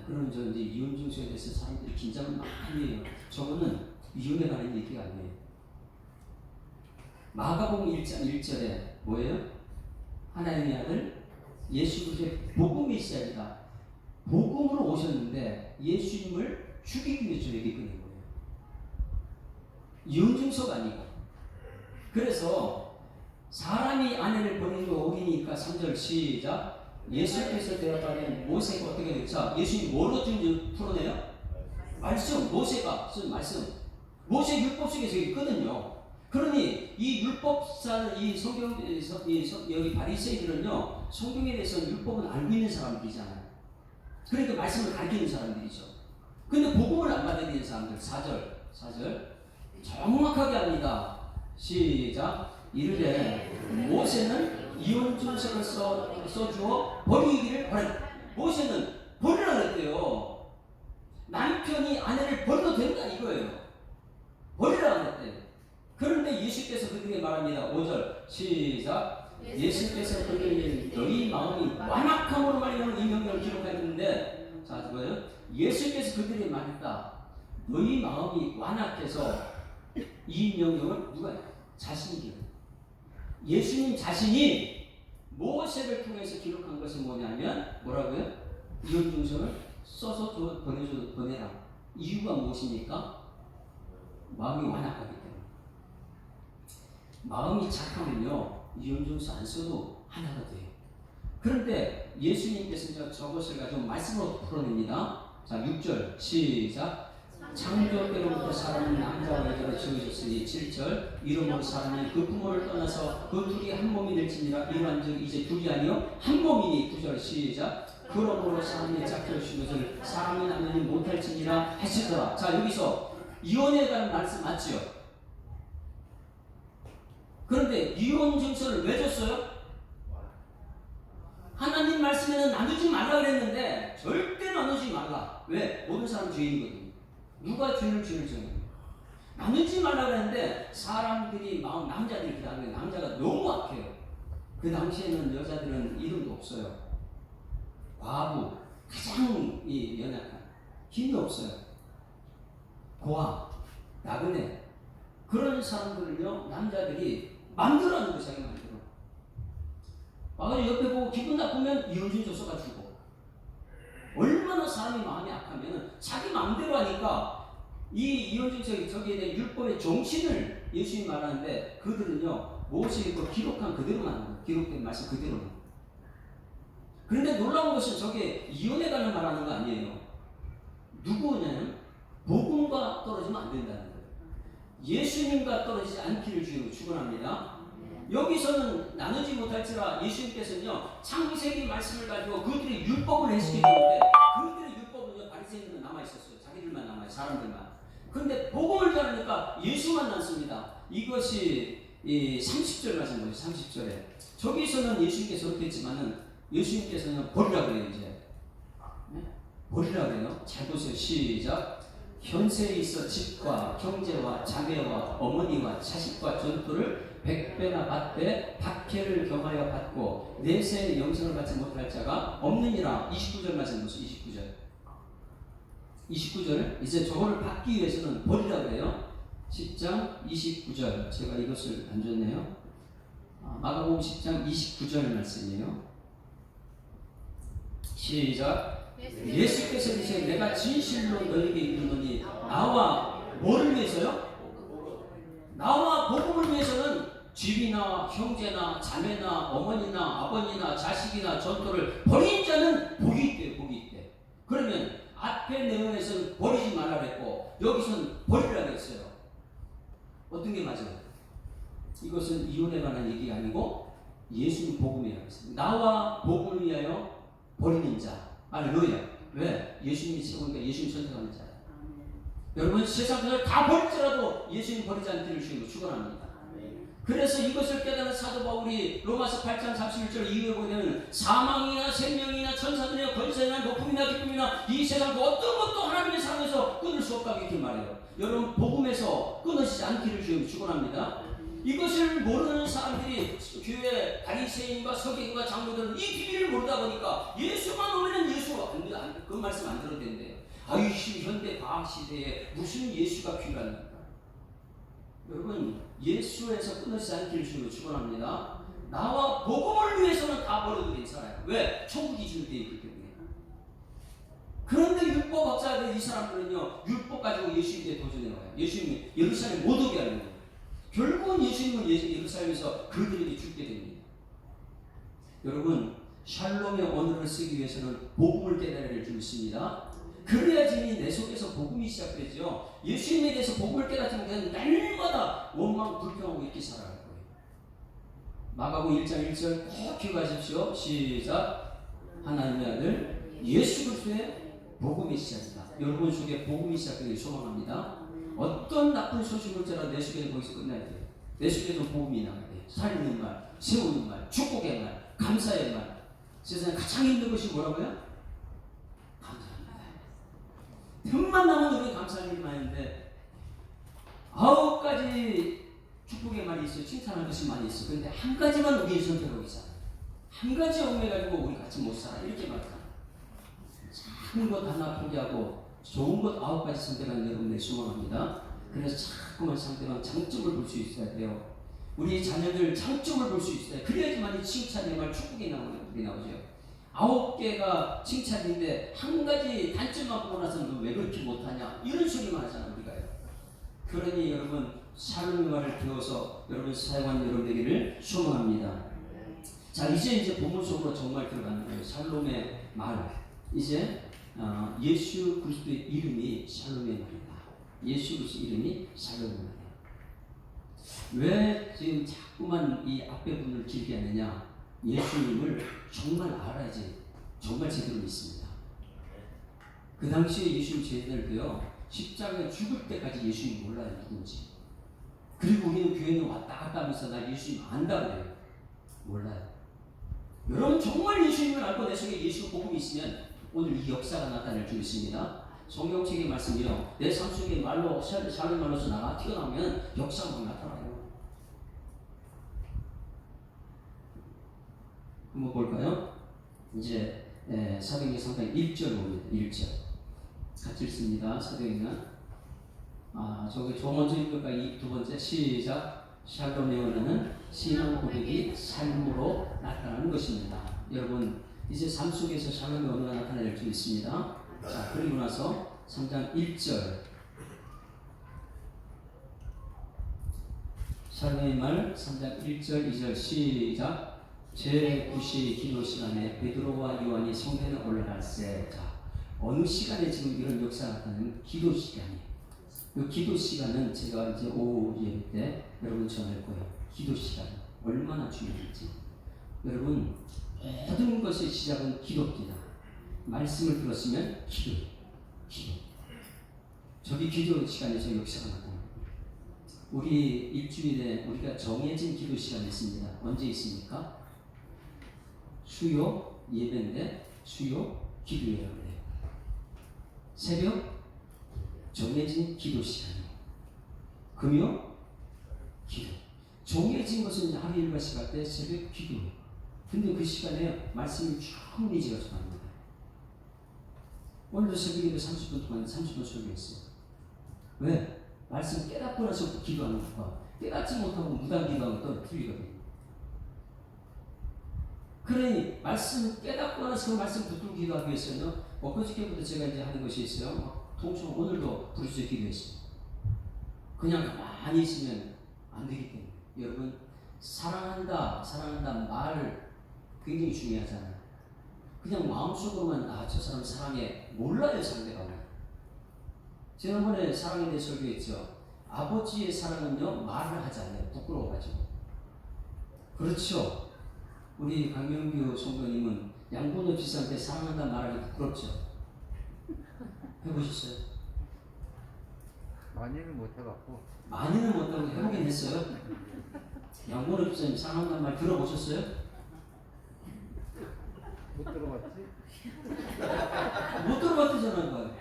그럼 저 이제 이혼 증서에 대해서 사람들이 긴장을 많이 해요. 저거는 이혼에 관한 얘기가 아니에요. 마가복음 1장 1절에 뭐예요? 하나님의 아들 예수 그리스도의 복음이 있어야 된다. 복음으로 오셨는데 예수님을 죽이기 위해서 얘기 끊는 거예요. 이혼 증서가 아니고. 그래서 사람이 아내를 버리는 거 옳으니까 3절 시작. 예수께서 대답하면 모세가 어떻게 해요? 자, 예수님 뭐로 좀 풀어내요? 말씀. 모세가 쓴 말씀. 모세 율법 속에서 있거든요. 그러니 이 율법사는 이 성경 여기 바리새인들은요 성경에 대해서 율법은 알고 있는 사람들이잖아요. 그러니까 말씀을 가르치는 사람들이죠. 근데 복음을 안 받아들이는 사람들. 4절 정확하게 합니다. 시작. 이르되 모세는 이혼 증서를 써주어 버리기를 바랬다. 모세는 버리라 그랬대요. 남편이 아내를 버려도 된다 이거예요. 버리라 그랬대요. 그런데 예수께서 그들에게 말합니다. 5절 시작. 예수께서 그들에게 너희 마음이 완악함으로 말미암아 이 명령을 기록하였는데, 자 뭐예요? 예수께서 그들에게 말했다. 너희 마음이 완악해서 이 명령을 누가 자신이 예수님 자신이 모세를 통해서 기록한 것이 뭐냐면 뭐라고요? 이혼 증서를 써서 보내라. 이유가 무엇입니까? 마음이 완악하기 때문에. 마음이 착하면요 이혼 증서 안 써도 하나가 돼요. 그런데 예수님께서 저것을 가지고 말씀으로 풀어냅니다. 자 6절 시작. 창조 때로부터 사람은 남자와 여자로 지으셨으니 7절 이러므로 사람이 그 부모를 떠나서 그 둘이 한 몸이 될지니라. 이러한즉 이제 둘이 아니요 한 몸이니. 9절 시작. 그러므로 사람이 짝져 주신 것을 사람이 나누지 못할지니라 하시더라. 자 여기서 이혼에 관한 말씀 맞지요? 그런데 이혼 증서를 왜 줬어요? 하나님 말씀에는 나누지 말라 그랬는데 절대 나누지 말라. 왜? 모든 사람 죄인이거든요. 누가 죄를 정해요? 나누지 말라 그랬는데 사람들이 남자들이 그 다음에 남자가 너무 악해요. 그 당시에는 여자들은 이름도 없어요. 과부, 가장 연약한, 힘이 없어요. 고아, 나그네 그런 사람들을요 남자들이 만들어하는 거예요. 자기 만들어. 와가지고 옆에 보고 기분 나쁘면 이혼증 줘서 주고. 얼마나 사람이 마음이 악하면 자기 마음대로 하니까 이 이혼증 저기에 대한 율법의 정신을 예수님이 말하는데 그들은요 모세가 기록한 그대로만 하는 거예요. 기록된 말씀 그대로만. 그런데 놀라운 것은 저게 이혼에 관한 말하는 거 아니에요. 누구냐면 복음과 떨어지면 안 된다는 거예요. 예수님과 떨어지지 않기를 축원합니다. 여기서는 나누지 못할지라 예수님께서는요 창세기 말씀을 가지고 그들의 율법을 해석했기 때문에 그들의 율법은요 바리새인들은 남아있었어요. 자기들만 남아요. 사람들만. 그런데 복음을 전하니까 예수만 남습니다. 이것이 이 30절 말씀 보세요. 30절에 저기서는 예수님께서 그렇게 했지만은 예수님께서는 버리라 그래요. 이제 네? 버리라 그래요. 잘 보세요. 시작. 현세에 있어 집과 형제와 자매와 어머니와 자식과 전토를 100배나 받되 박해를 경하여 받고 내세의 영생을 받지 못할 자가 없느니라. 29절 말씀 보세요. 29절 이제 저거를 받기 위해서는 버리라 그래요. 10장 29절 제가 이것을 안 줬네요. 마가복음 10장 29절 말씀이에요. 시작. 예수께서 이제 내가 진실로 너에게 이르노니 나와 뭐를 위해서요? 나와 복음을 위해서는 집이나 형제나 자매나 어머니나 아버지나 자식이나 전토를 버린 자는 복이 있대요. 복이 있대. 그러면 앞에 내용에서는 버리지 말라 그랬고 여기서는 버리라 그랬어요. 어떤 게 맞아요? 이것은 이혼에 관한 얘기가 아니고 예수님 복음이라고 했습니다. 나와 복음을 위하여 버리는 자. 할렐루야. 왜? 예수님이 최고니까 예수님 선택하는 자. 여러분 세상 사람을 다 버릴지라도 예수님 버리지 않기를 주님으로 축원합니다. 그래서 이것을 깨달은 사도 바울이 로마서 8장 31절 이후에 보면 사망이나 생명이나 천사들이나 권세나 높음이나 기쁨이나 이 세상 어떤 것도 하나님의 사랑에서 끊을 수 없다고 이렇게 말해요. 여러분 복음에서 끊어지지 않기를 주님으로 축원합니다. 이것을 모르는 사람들이 교회 바리새인과 서기관과 장로들은 이 비밀을 모르다 보니까 예수만 오면은 예수가 그 말씀 안 들어도 된대요. 아이씨 현대 과학 시대에 무슨 예수가 필요합니까? 여러분 예수에서 끊어지지 않기를 주님으로 축원합니다. 나와 복음을 위해서는 다 버려도 괜찮아요. 왜? 천국이 준비되어 있기 때문에. 그런데 율법 학자들 이 사람들은요 율법 가지고 예수님께 도전해와요. 예수님이 예루살렘 못 오게 하는 거예요. 결국은 예수님은 예루살렘에서 그들에게 죽게 됩니다. 여러분 샬롬의 언어를 쓰기 위해서는 복음을 깨달아야 줄 있습니다. 그래야지 내 속에서 복음이 시작되죠. 예수님에 대해서 복음을 깨닫으면 그냥 날마다 원망 불평하고 이렇게 살아갈 거예요. 마가복음 1장 1절 꼭 기억하십시오. 시작. 하나님의 아들 예수 그리스도의 복음이 시작이다. 여러분 속에 복음이 시작되길 소망합니다. 어떤 나쁜 소식을지라도 내 속에는 거기서 끝나야 돼요. 내 속에서 복음이 나가야 돼요. 살리는 말, 세우는 말, 축복의 말, 감사의 말. 세상에 가장 힘든 것이 뭐라고요? 감사합니다. 틈만 나면 우리는 감사할 일이 많은데 9가지 축복의 말이 있어요. 칭찬할 것이 많이 있어요. 그런데 한 가지만 우리 선택하고 있잖아요. 한 가지 얽매가지고 우리 같이 못 살아. 이렇게 말하잖아요. 작은 것 하나 포기하고 좋은 것 9가지 선택하는 여러분들 소망합니다. 그래서 자꾸만 상대방 장점을 볼 수 있어야 돼요. 우리 자녀들 장점을 볼 수 있어요. 그래야지만 이 칭찬의 말 축복이 나오죠. 9개가 칭찬인데 한 가지 단점만 보고 나서 너 왜 그렇게 못하냐 이런 소리만 하잖아 우리가요. 그러니 여러분 샬롬의 말을 배워서 여러분 사용하는 여러분 되기를 소망합니다. 자 이제 본문 속으로 정말 들어가는 거예요. 샬롬의 말. 이제 예수 그리스도의 이름이 샬롬의 말이다. 예수 그리스도 이름이 샬롬의 말이야. 왜 지금 자꾸만 이 앞에 분을 길게 하느냐? 예수님을 정말 알아야지 정말 제대로 믿습니다. 그 당시에 예수님 제자들도요 십자가에 죽을 때까지 예수님 몰라요 누군지. 그리고 우리는 교회는 왔다 갔다 하면서 나 예수님 안다 그래요. 몰라요. 여러분 정말 예수님을 알고 내 속에 예수 복음이 있으면 오늘 이 역사가 나타날 줄 있습니다. 성경책의 말씀이요. 내 삶 속에 말로 샬롬 말로서 나가 튀어나오면 역사가 나타나요. 한번 볼까요? 이제 사도행전 3장 1절 봅니다. 1절 같이 읽습니다. 사도행전 저기 먼저 읽을까? 두 번째 시작. 샬롬의 원하는 신앙 고백이 삶으로 나타나는 것입니다. 여러분 이제 삶 속에서 샬롬의 언어가 나타날 수 있습니다. 자, 그리고 나서 3장 1절 샬롬의 말 3장 1절 2절 시작. 제9시 기도 시간에 베드로와 요한이 성전에 올라갈세. 자, 어느 시간에 지금 이런 역사가 나타나는 기도 시간이에요. 이 기도 시간은 제가 이제 오후 예배 때 여러분 전할 거예요. 기도 시간 얼마나 중요한지. 여러분 모든 것의 시작은 기도입니다. 말씀을 들었으면 기도. 저기 기도 시간에서 역사가 나타납니다. 우리 일주일에 우리가 정해진 기도 시간이 있습니다. 언제 있습니까? 수요 예배인데 수요 기도회라고 해요. 새벽 정해진 기도 시간이에요. 금요 기도. 정해진 것은 하루 일과 시간 때 새벽 기도예요. 근데 그 시간에 말씀이 충분히 제가 전합니다. 오늘도 새벽에도 30분 동안 30분 설교했어요. 왜? 말씀 깨닫고 나서 기도하는 것과 깨닫지 못하고 무단 기도하는 것도 틀리거든요. 그러니 말씀 깨닫고 나서 그 말씀 붙들고 기도하기 위해서는 엊그저께부터 제가 이제 하는 것이 있어요. 통성 오늘도 부르짖어 기도했어요. 그냥 가만히 있으면 안 되기 때문에 여러분 사랑한다, 사랑한다 말 굉장히 중요하잖아요. 그냥 마음속으로만 저 사람 사랑해 몰라요 상대방을. 지난번에 사랑에 대해 설교했죠. 아버지의 사랑은요 말을 하지 않아요. 부끄러워가지고. 그렇죠. 우리 강명규 성도님은 양보도 비싼데 사랑한다 말하기 부끄럽죠. 해보셨어요? 많이는 못해갖고. 많이는 못하고 해보긴 했어요. 양보도 비싼 사랑한다 말 들어보셨어요? 못 들어봤지? 못 들어봤대잖아요.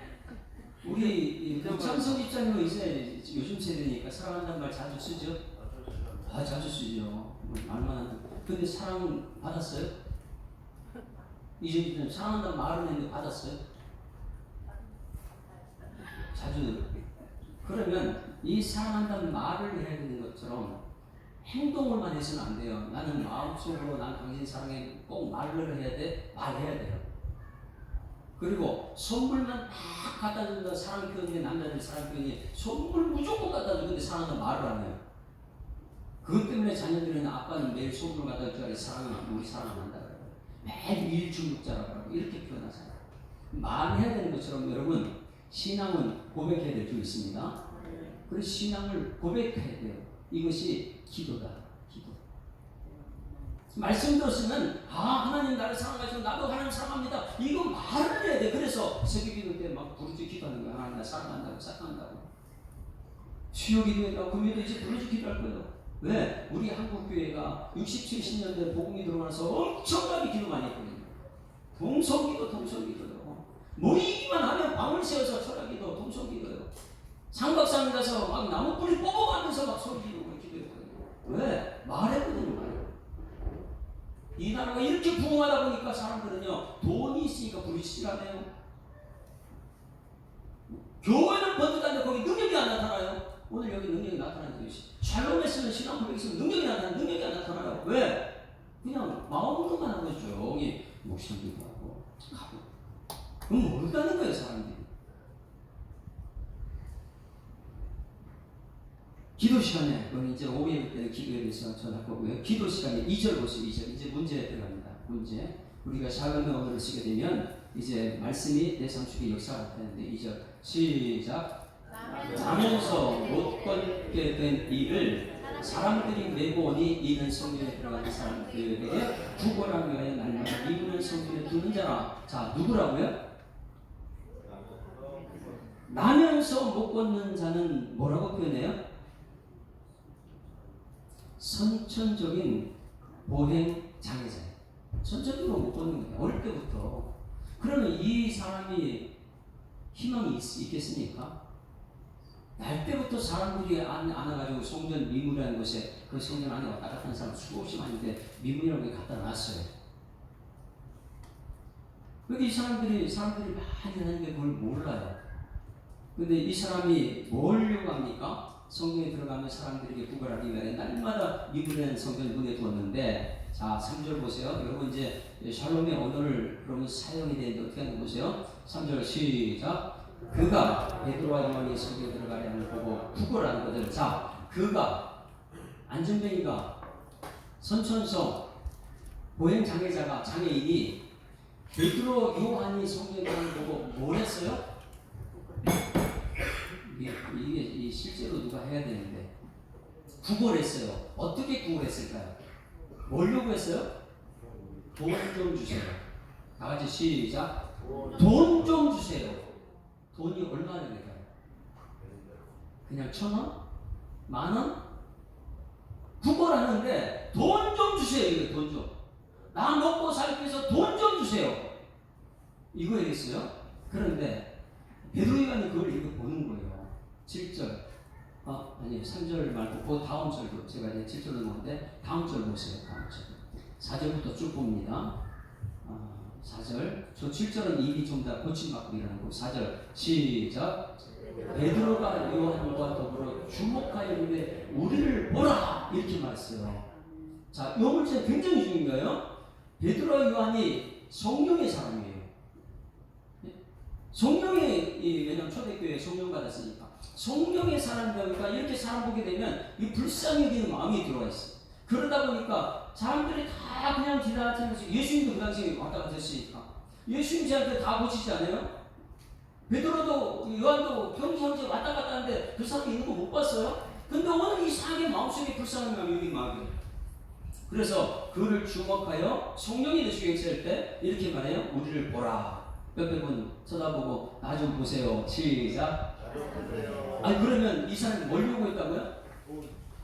우리 창석 입장료 이제 요즘 세대니까 사랑한다는 말 자주 쓰죠? 자주 쓰죠. 말만. 근데 사랑 받았어요? 이제 사랑한다는 말은 했는데 받았어요? 자주. 그러면 이 사랑한다는 말을 해야 되는 것처럼 행동을만 해서는 안 돼요. 나는 마음속으로 난 당신 사랑해 꼭 말을 해야 돼? 말해야 돼요. 그리고 선물만 다 갖다 준다. 사랑 표현이 남자들 사랑 표현이 선물 무조건 갖다 주는데 사랑은 말을 안 해요. 그것 때문에 자녀들은 아빠는 매일 선물 갖다 줘야 우리 사랑한다 그래요. 매일 일중육자라고 이렇게 표현하잖아요. 말해야 되는 것처럼 여러분 신앙은 고백해야 될 줄 있습니다. 그래서 신앙을 고백해야 돼요. 이것이 기도다. 기도. 말씀 들었으면 하나님 나를 사랑하시고 나도 하나님 사랑합니다. 이거 말을 해야 돼. 그래서 새벽기도 때 막 부르짖 기도하는 거야. 하나님 나 사랑한다고 사랑한다고. 수요 기도했다고 금요일에 이제 부르짖 기도할 거예요. 왜? 우리 한국 교회가 60, 70년대 복음이 들어와서 엄청나게 기도 많이 했거든요. 동성기도요. 모이기만 하면 방을 세워서 철학기도, 동성기도요. 삼각산 가서 막 나무 뿌리 뽑아가면서 막 소리 지르고 기도했거든요. 왜? 말했거든요. 이 나라가 이렇게 부흥하다 보니까 사람들은요 돈이 있으니까 부르짖으라네요. 교회는 번듯한데 거기 능력이 안 나타나요. 오늘 여기 능력이 나타나는 것이 샬롬에서는 신앙 고백에서 능력이 안 나타나요. 왜? 그냥 마음으로만 하고 조용히 목숨기도 하고 가고. 그건 모른다는 거예요 사람들이. 기도 시간에 우리 이제 오후에 때는 기도에 대해서 전할 거고요. 기도 시간에 2절 보세요. 2절 이제 문제에 들어갑니다. 문제. 우리가 샬롬의 언어를 쓰게 되면 이제 말씀이 내 삶속에 역사가 나타나는데 2절 시작. 자면서 못 걷게 된 이를 사람들이 메고 오니 이는 성전에 들어가는 사람들에게 구걸하기 위하여 날마다 이는 성전에 두는 자라. 자 누구라고요? 나면서 못 걷는 자는 뭐라고 표현해요? 선천적인 보행 장애자예요. 선천적으로 못 걷는 거예요. 어릴 때부터. 그러면 이 사람이 희망이 있겠습니까? 날 때부터 사람들이 안아가지고 성전 미문이라는 곳에 그 성전 안에 왔다 갔다 하는 사람 수없이 많은데 미문이라고 갖다 놨어요. 근데 이 사람들이 많이 하는 게 그걸 몰라요. 근데 이 사람이 뭘 요구합니까? 성경에 들어가면 사람들에게 구걸하기 위해 날마다 미문이라는 성전 문에 두었는데 자 3절 보세요. 여러분 이제 샬롬의 언어를 그러면 사용이 되는데 어떻게 하는지 보세요. 3절 시작. 그가 베드로와 요한이 성경에 들어가려는 보고 구걸하는 것을 자 그가 안전뱅이가 선천성 보행장애자가 장애인이 베드로 요한이 성경에 들어가는 보고 뭘 했어요? 이게 실제로 누가 해야 되는데 구걸했어요. 어떻게 구걸했을까요? 뭘 요구했어요? 돈 좀 주세요. 다 같이 시작. 돈 좀 주세요. 돈이 얼마나 될까요? 그냥 1,000원? 만원? 구걸하는데 돈 좀 주세요. 이거 돈 좀. 나 먹고 살기 위해서 돈 좀 주세요. 이거 얘기했어요. 그런데 베드로가 그걸 이렇게 보는 거예요. 7절. 아니 3절 말고 그 다음 절도 제가 이제 7절을 놓는데 다음 절 보세요. 다음 절. 4절부터 쭉 봅니다. 4절. 저 7절은 입이 좀 더 고침막걸이라는 거. 4절. 시작. 베드로가 요한과 더불어 주목하여 이르되 우리를 보라 이렇게 말했어요. 자, 이 문제 굉장히 중요한 거예요. 베드로와 요한이 성령의 사람이에요. 성령의 왜냐면 초대교회에 성령 받았으니까 성령의 사람이니까 이렇게 사람 보게 되면 이 불쌍히 여기는 마음이 들어와 있어. 그러다 보니까 사람들이 다 그냥 지나치면서 예수님도 그 당시에 왔다 갔다 했으니까 예수님 저한테 다 고치지 않아요? 베드로도 요한도 형제 왔다 갔다 하는데 그 사람이 있는 거 못 봤어요? 근데 오늘 이상하게 마음속에 불쌍한 마음이 여기 마음이에요. 그래서 그를 주목하여 성령이 내주게 했을 때 이렇게 말해요. 우리를 보라. 옆에 분 쳐다보고 나 좀 보세요. 시작. 아니 그러면 이 사람이 뭘 요구했다고요?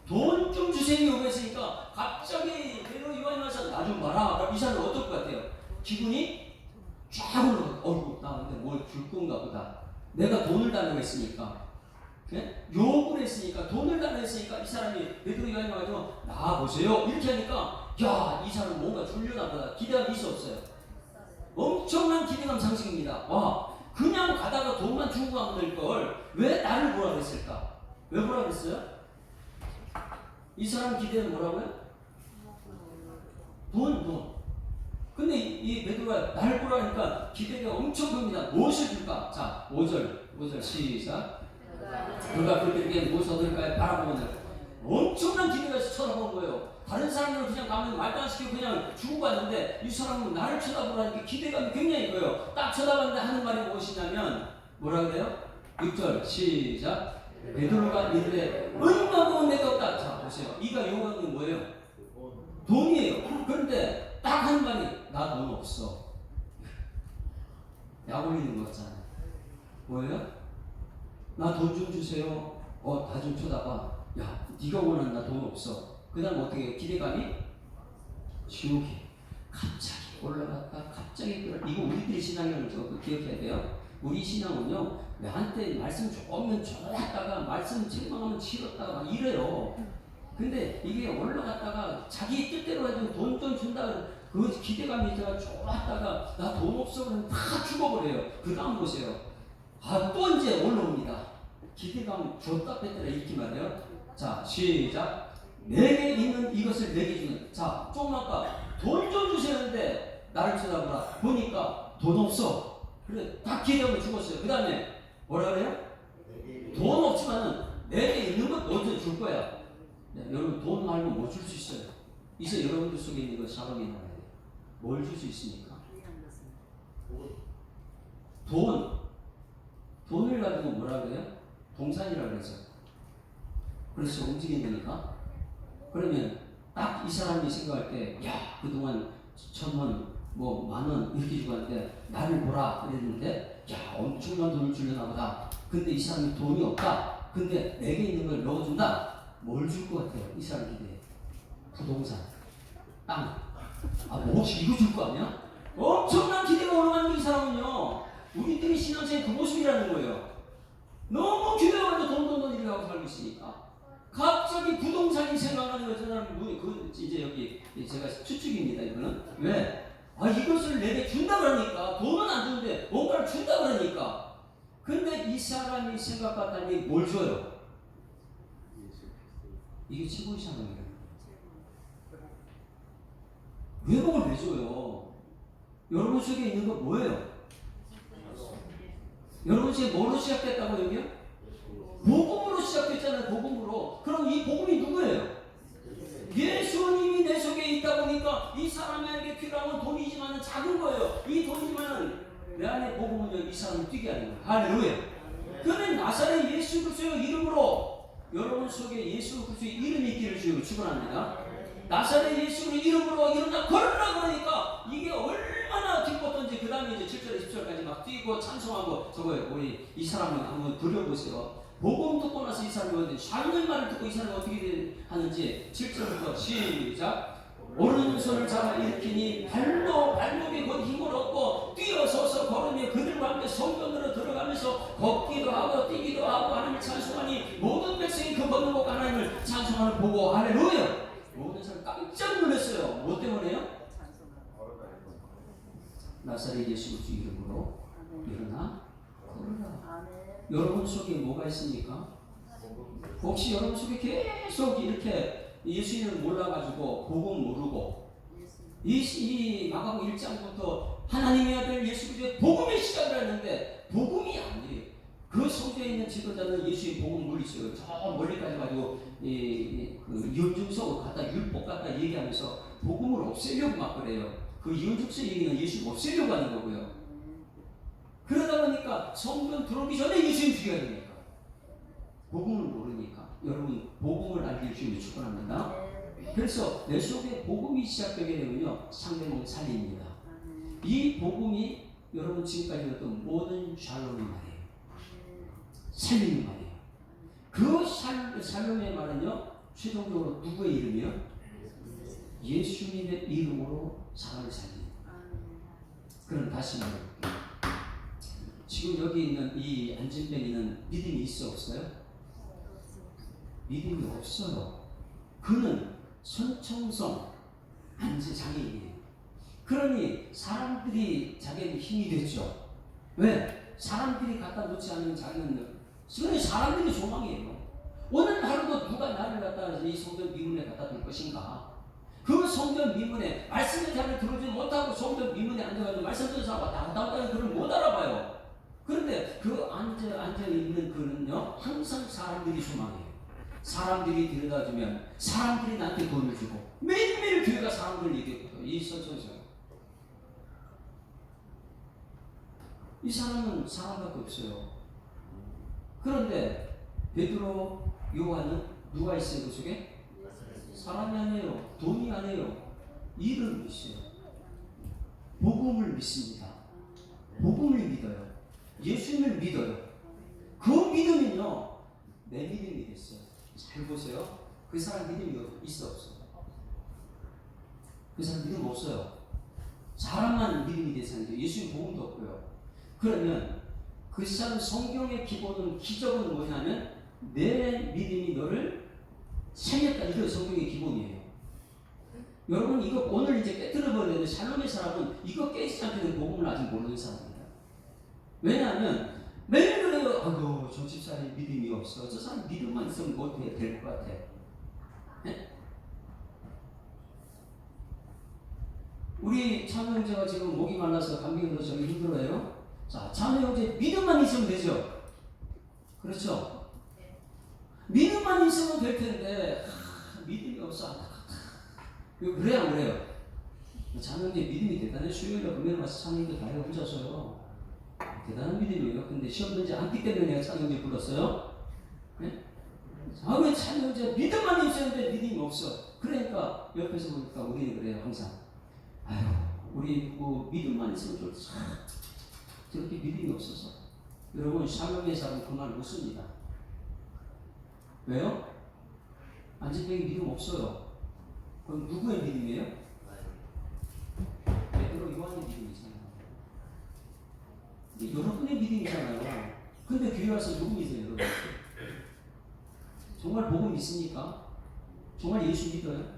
돈 좀 주세요 요구했으니까 갑자기 베드로 요한이 와서 나 좀 봐라. 그럼 이 사람은 어떨 것 같아요? 기분이 쫙 올라가. 어이구 나 근데 뭘 줄 건가 보다. 내가 돈을 달라고 했으니까. 네? 요구를 했으니까 돈을 달라고 했으니까 이 사람이 베드로 요한이 와가지고 나 보세요 이렇게 하니까 야 이 사람은 뭔가 줄려나 보다. 기대감이 있어 없어요? 엄청난 기대감 상승입니다. 와 그냥 가다가 돈만 주고 가면 될걸 왜 나를 보라 그랬을까? 왜 보라 그랬어요? 이 사람 기대는 뭐라고요? 돈. 근데 이 베드로가 나를 보라 하니까 기대가 엄청 큽니다. 무엇을 줄까? 자 5절 시작. 그가 그들에게 무엇을 얻을까요? 바라보면 엄청난 기대가 쳐다보는 거예요. 다른 사람들은 그냥 가면 말도 안 시키고 그냥 주고 갔는데 이 사람은 나를 쳐다보라니까 기대감이 굉장히 커요. 딱 쳐다봤는데 하는 말이 무엇이냐면 뭐라 그래요? 6절 시작. 베드로가 이르되 얼마고 내가 없다. 자 보세요. 이가 요구하는 게 뭐예요? 돈이에요. 그런데 딱 하는 말이 나 돈 없어. 약 올리는 거 같잖아요. 뭐예요? 나 돈 좀 주세요. 나 좀 쳐다봐. 야, 네가 원하는 나 돈 없어. 그 다음 어떻게 해? 기대감이 지옥이 갑자기 올라갔다 갑자기 끌어. 이거 우리들의 신앙을 기억해야 돼요. 우리 신앙은요 나한테 말씀 좋으면 좋았다가 말씀 책망하면 싫었다가 막 이래요. 근데 이게 올라갔다가 자기 뜻대로 해도 돈 좀 준다 그 기대감이 있다가 좋았다가 나 돈 없어 그러면 다 죽어버려요. 그 다음 보세요. 또 이제 올라옵니다. 기대감 줬다 뺐더라 이렇게 말해요. 자 시작. 내게 있는 이것을 내게 주는. 자 조금 아까 돈 좀 주시는데 나를 쳐다보라. 보니까 돈 없어. 그래 다 기대하고 죽었어요. 그 다음에 뭐라 그래요? 돈 없지만은 내게 있는 것 너한테 줄 거야. 네, 여러분 돈 말고 뭐 줄 수 있어요? 이제 여러분들 속에 있는 거 사랑해 나가야 돼요. 뭘 줄 수 있습니까? 돈을 가지고 뭐라 그래요? 동산이라고 그래서. 그래서 움직인다니까. 그러면 딱 이 사람이 생각할 때, 야 그동안 1,000원, 뭐 10,000원 이렇게 주고 하는데 나를 보라 그랬는데, 야 엄청난 돈을 주려나 보다. 근데 이 사람이 돈이 없다. 근데 내게 있는 걸 넣어준다. 뭘 줄 것 같아요? 이 사람 기대. 부동산, 땅. 뭐 혹시 이거 줄 거 아니야? 엄청난 기대가 올라가는 이 사람은요. 우리들이 신앙생의 그 모습이라는 거예요. 너무 기대가지고 돈 이렇게 하고 살고 있으니까. 갑자기 부동산이 생각나는 거잖아요. 그 이제 여기 제가 추측입니다. 이거는 왜? 이것을 내게 준다 그러니까 돈은 안 주는데 뭔가를 준다 그러니까. 근데 이 사람이 생각했다니 뭘 줘요? 이게 최고 이상이에요. 회복을 왜 줘요? 여러분 속에 있는 거 뭐예요? 여러분 속에 뭐로 시작됐다고 여기요? 복음으로 시작됐잖아요. 복음으로. 그럼 이 복음이 누구예요? 예수님이 내 속에 있다 보니까 이 사람에게 필요한 건 돈이지만 작은 거예요. 이 돈이지만 내 안에 복음은 이 사람을 뛰게 하는 거예요. 할렐루야. 그는 나사렛 예수 그리스도의 이름으로 여러분 속에 예수 그리스도의 이름이 있기를 주여 축원합니다. 나사렛 예수의 이름으로 일어나 걸으라 그러니까 이게 얼마나 기뻤던지. 그 다음에 이제 7절에 10절까지 막 뛰고 찬송하고. 저거 우리 이 사람을 한번 그려보세요. 복음 듣고 나서 이 사람이 어디 샤르의 말을 듣고 이 사람이 어떻게 하는지 7절부터 시작. 오른손을 잡아 일으키니 발목에 곧 힘을 얻고 뛰어서서 걸으며 그들과 함께 성전으로 들어가면서 걷기도 하고 뛰기도 하고 하나님을 찬송하니 모든 백성이 그 걷는 곳 하나님을 찬송하는 보고 할렐루야. 모든 사람 깜짝 놀랐어요. 뭐 때문에요? 나사렛 예수 그리스도 이름으로 일어나 걸으라. 여러분 속에 뭐가 있습니까? 혹시 여러분 속에 계속 이렇게 예수님을 몰라가지고 복음 모르고 이 마가복음 1장부터 하나님의 아들 예수 그리스도의 복음의 시작을 했는데 복음이 아니에요. 그 성경에 있는 지도자는 예수의 복음 물리쳐요. 저 멀리까지 가지고 그 연중석을 갖다 율법 갖다 복음을 없애려고 막 그래요. 그 이은죽스 얘기는 예수를 없애려고 하는 거고요. 그러다 보니까 성전 들어오기 전에 예수님 죽여야 되니까. 복음을 모르니까. 여러분 복음을 알기 주님을 축원합니다. 그래서 내 속에 복음이 시작되게 되면요 상대는 살립니다. 이 복음이 여러분 지금까지 어떤 모든 샬롬의 말이에요. 살리는 말이에요. 그 샬롬의 말은요 최종적으로 누구의 이름이요? 예수님의 이름으로 사람을 살리는. 그럼 다시 말해볼게요. 지금 여기 있는 이 안진뱅이는 믿음이 있어 없어요? 믿음이 없어요. 그는 선청성 안지장애인이에요. 그러니 사람들이 자기에게 힘이 됐죠. 왜? 사람들이 갖다 놓지 않는 자기는 그러니 사람들이 소망이에요. 오늘 하루도 누가 나를 갖다 이 성전 미문에 갖다 둘 것인가? 그 성전 미문에 말씀을 잘 들어주지 못하고 성전 미문에 앉아가지고 말씀 듣는 사람과 다다다는 그를 못 알아봐요. 그런데 그 앉아있는 그는요 항상 사람들이 소망해요. 사람들이 들여다주면 사람들이 나한테 돈을 주고 매일매일 교회가 사람들을 얘기했거든요. 이 선천성 이 사람은 사람밖에 없어요. 그런데 베드로 요한은 누가 있어요? 그 속에? 사람이 아니에요. 돈이 아니에요. 일을 믿어요. 복음을 믿습니다. 복음을 믿어요. 예수님을 믿어요. 그 믿음은요 내 믿음이 됐어요. 잘 보세요. 그 사람 믿음이 있어 없어요? 그 사람 믿음 없어요. 사람만 믿음이 되사는데 예수님 복음도 없고요. 그러면 그 사람 성경의 기본은 기적은 뭐냐면 내 믿음이 너를 살렸다. 이거 성경의 기본이에요. 여러분 이거 오늘 이제 깨뜨려 버리는데 샬롬의 사람은 이거 깨지지 않게는 복음을 아직 모르는 사람입니다. 왜냐하면 매일 그래요. 아이고 저 집사님 믿음이 없어. 저 사람 믿음만 있으면 뭐 될 것 같아. 네? 우리 찬우 형제가 지금 목이 말라서 감기가 들어서 저기 힘들어요. 자, 찬우 형제 믿음만 있으면 되죠. 그렇죠? 믿음만 있으면 될 텐데 믿음이 없어. 그래야 안 그래요? 찬우 형제 믿음이 대단해. 수요일에 금요일 와서 찬우 형제 다리 혼자서요. 대단한 믿음이에요. 근데 시험 문제 안기 때문에 내가 찬우 형제 불렀어요. 네? 아, 왜 찬우 형제 믿음만 있었는데 믿음이 없어. 그러니까 옆에서 보니까 우리는 그래요. 항상 아유 우리 뭐 믿음만 있으면 좋지. 저렇게 믿음이 없어서. 여러분 샬롬의 사람은 그 말 묻습니다. 왜요? 안진뱅이 믿음 없어요. 그럼 누구의 믿음이에요? 베드로 요한의 믿음이잖아요. 근데 여러분의 믿음이잖아요. 근데 교회 와서 누구 믿어요, 여러분? 정말 복음 있습니까? 정말 예수 믿어요?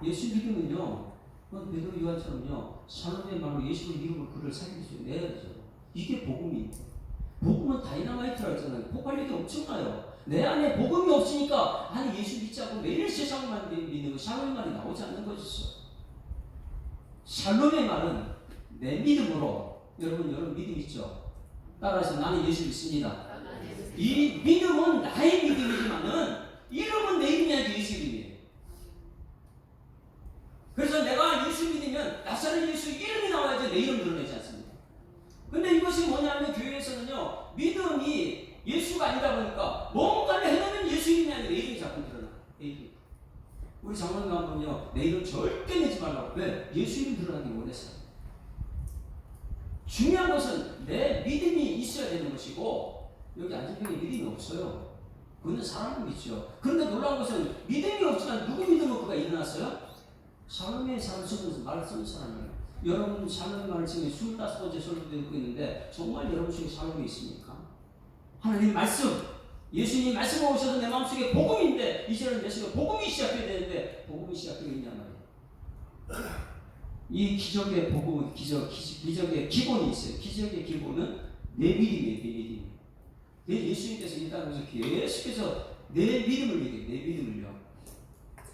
예수 믿으면요, 베드로 요한처럼요, 샬롬의 말로 예수를 믿음으로 그를 살리죠. 내야죠. 이게 복음이에요. 복음은 다이너마이트라고 했잖아요. 폭발력이 엄청나요. 내 안에 복음이 없으니까 아니 예수 믿지 않고 매일 세상만 믿는 거 샬롬의 말이 나오지 않는 것이죠. 샬롬의 말은 내 믿음으로 여러분 믿음 있죠? 따라서 나는 예수 믿습니다. 이 믿음은 나의 믿음이지만은 이름은 내 이름이 아니고 예수 이름이에요. 그래서 내가 예수 믿으면 나사렛 예수 이름이 나와야지 내 이름 드러내지 않습니다. 근데 이것이 뭐냐면 교회에서는요 믿음이 예수가 아니다 보니까 뭔가를 해놓으면 예수 이름이 아니라 내 이름이 자꾸 드러나. 내 이름. 우리 장로님 한 분요 내 이름 절대 내지 말라고. 왜? 예수 이름 드러나기 원했어요. 중요한 것은 내 믿음이 있어야 되는 것이고 여기 안진병에 믿음이 없어요. 그는 사람을 믿죠. 그런데 놀라운 것은 믿음이 없지만 누구 믿음으로 그가 일어났어요? 샬롬의 말을 쓰는 사람이에요. 여러분 샬롬의 말을 지금 25번째 설교 듣고 있는데 정말 여러분 중에 샬롬이 있습니까? 하나님 말씀, 예수님 말씀을 오셔서 내 마음속에 복음인데 이제는 내 속에 복음이 시작해야 되는데 복음이 시작되고 있냐 말이에요. 이 기적의 복음, 기적의 기본이 있어요. 기적의 기본은 내 믿음이에요. 내 믿음. 내 예수님께서 이 땅에서 계속해서 내 믿음을 믿어요. 내 믿음을요.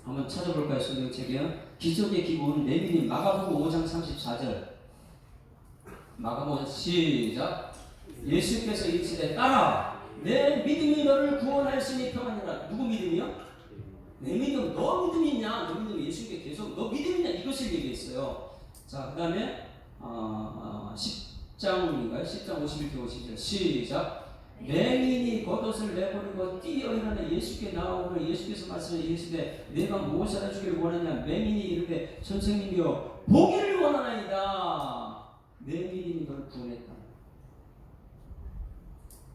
한번 찾아볼까요? 성경책이요. 기적의 기본은 내 믿음. 마가복음 5장 34절. 마가복음 시작. 예수께서 이르시되 따라 내 믿음이 너를 구원하였으니 평안이라. 누구 믿음이요? 내 믿음. 너 믿음이 믿느냐? 너 믿으면 예수님께 계속 너 믿느냐? 이것을 얘기했어요. 자, 그 다음에 10장인가요? 10장 51절 52절 시작. 맹인이 겉옷을 내버리고 뛰어 일어나 예수께 나오고 예수께서 말씀해 예수께 내가 무엇을 해주기를 원하냐? 맹인이 이르되 선생님이여 보기를 원하나이다. 내 믿음이 너를 구원했다.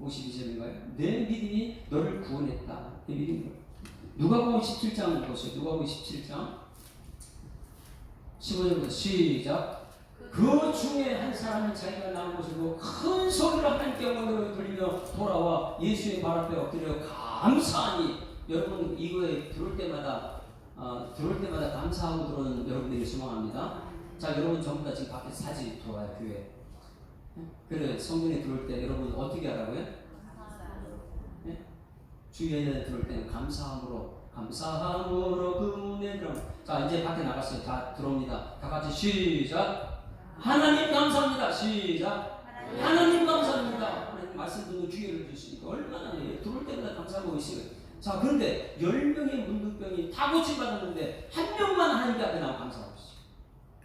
52절인가요? 내 믿음이 너를 구원했다. 내 믿음이. 누가복음 17장 보세요. 누가복음 17장 15절부터 시작. 그 중에 한 사람은 자기가 낳은 것을 보고 큰 소리로 하나님께 영광을 돌리며 돌아와 예수의 발 앞에 엎드려 감사하니. 여러분 이거에 들어올 때마다 감사하고 들어오는 여러분들이 소망합니다. 자, 여러분 전부 다 지금 밖에 사진 들어와요. 교회. 그래, 성전에 들어올 때 여러분 어떻게 하라고요? 네? 주일에 들어올 때는 감사함으로 그 문에 들어. 자, 이제 밖에 나갔어요. 다 들어옵니다. 다 같이 시작. 하나님 감사합니다. 시작. 하나님 감사합니다. 하나님 말씀 듣는 기회를 주시니까 얼마나 들어올 때마다 감사하고 있어요. 자, 그런데 10명의 문둥병이 다 고침받았는데 한 명만 하나님 앞에 나와 감사하고 있어요.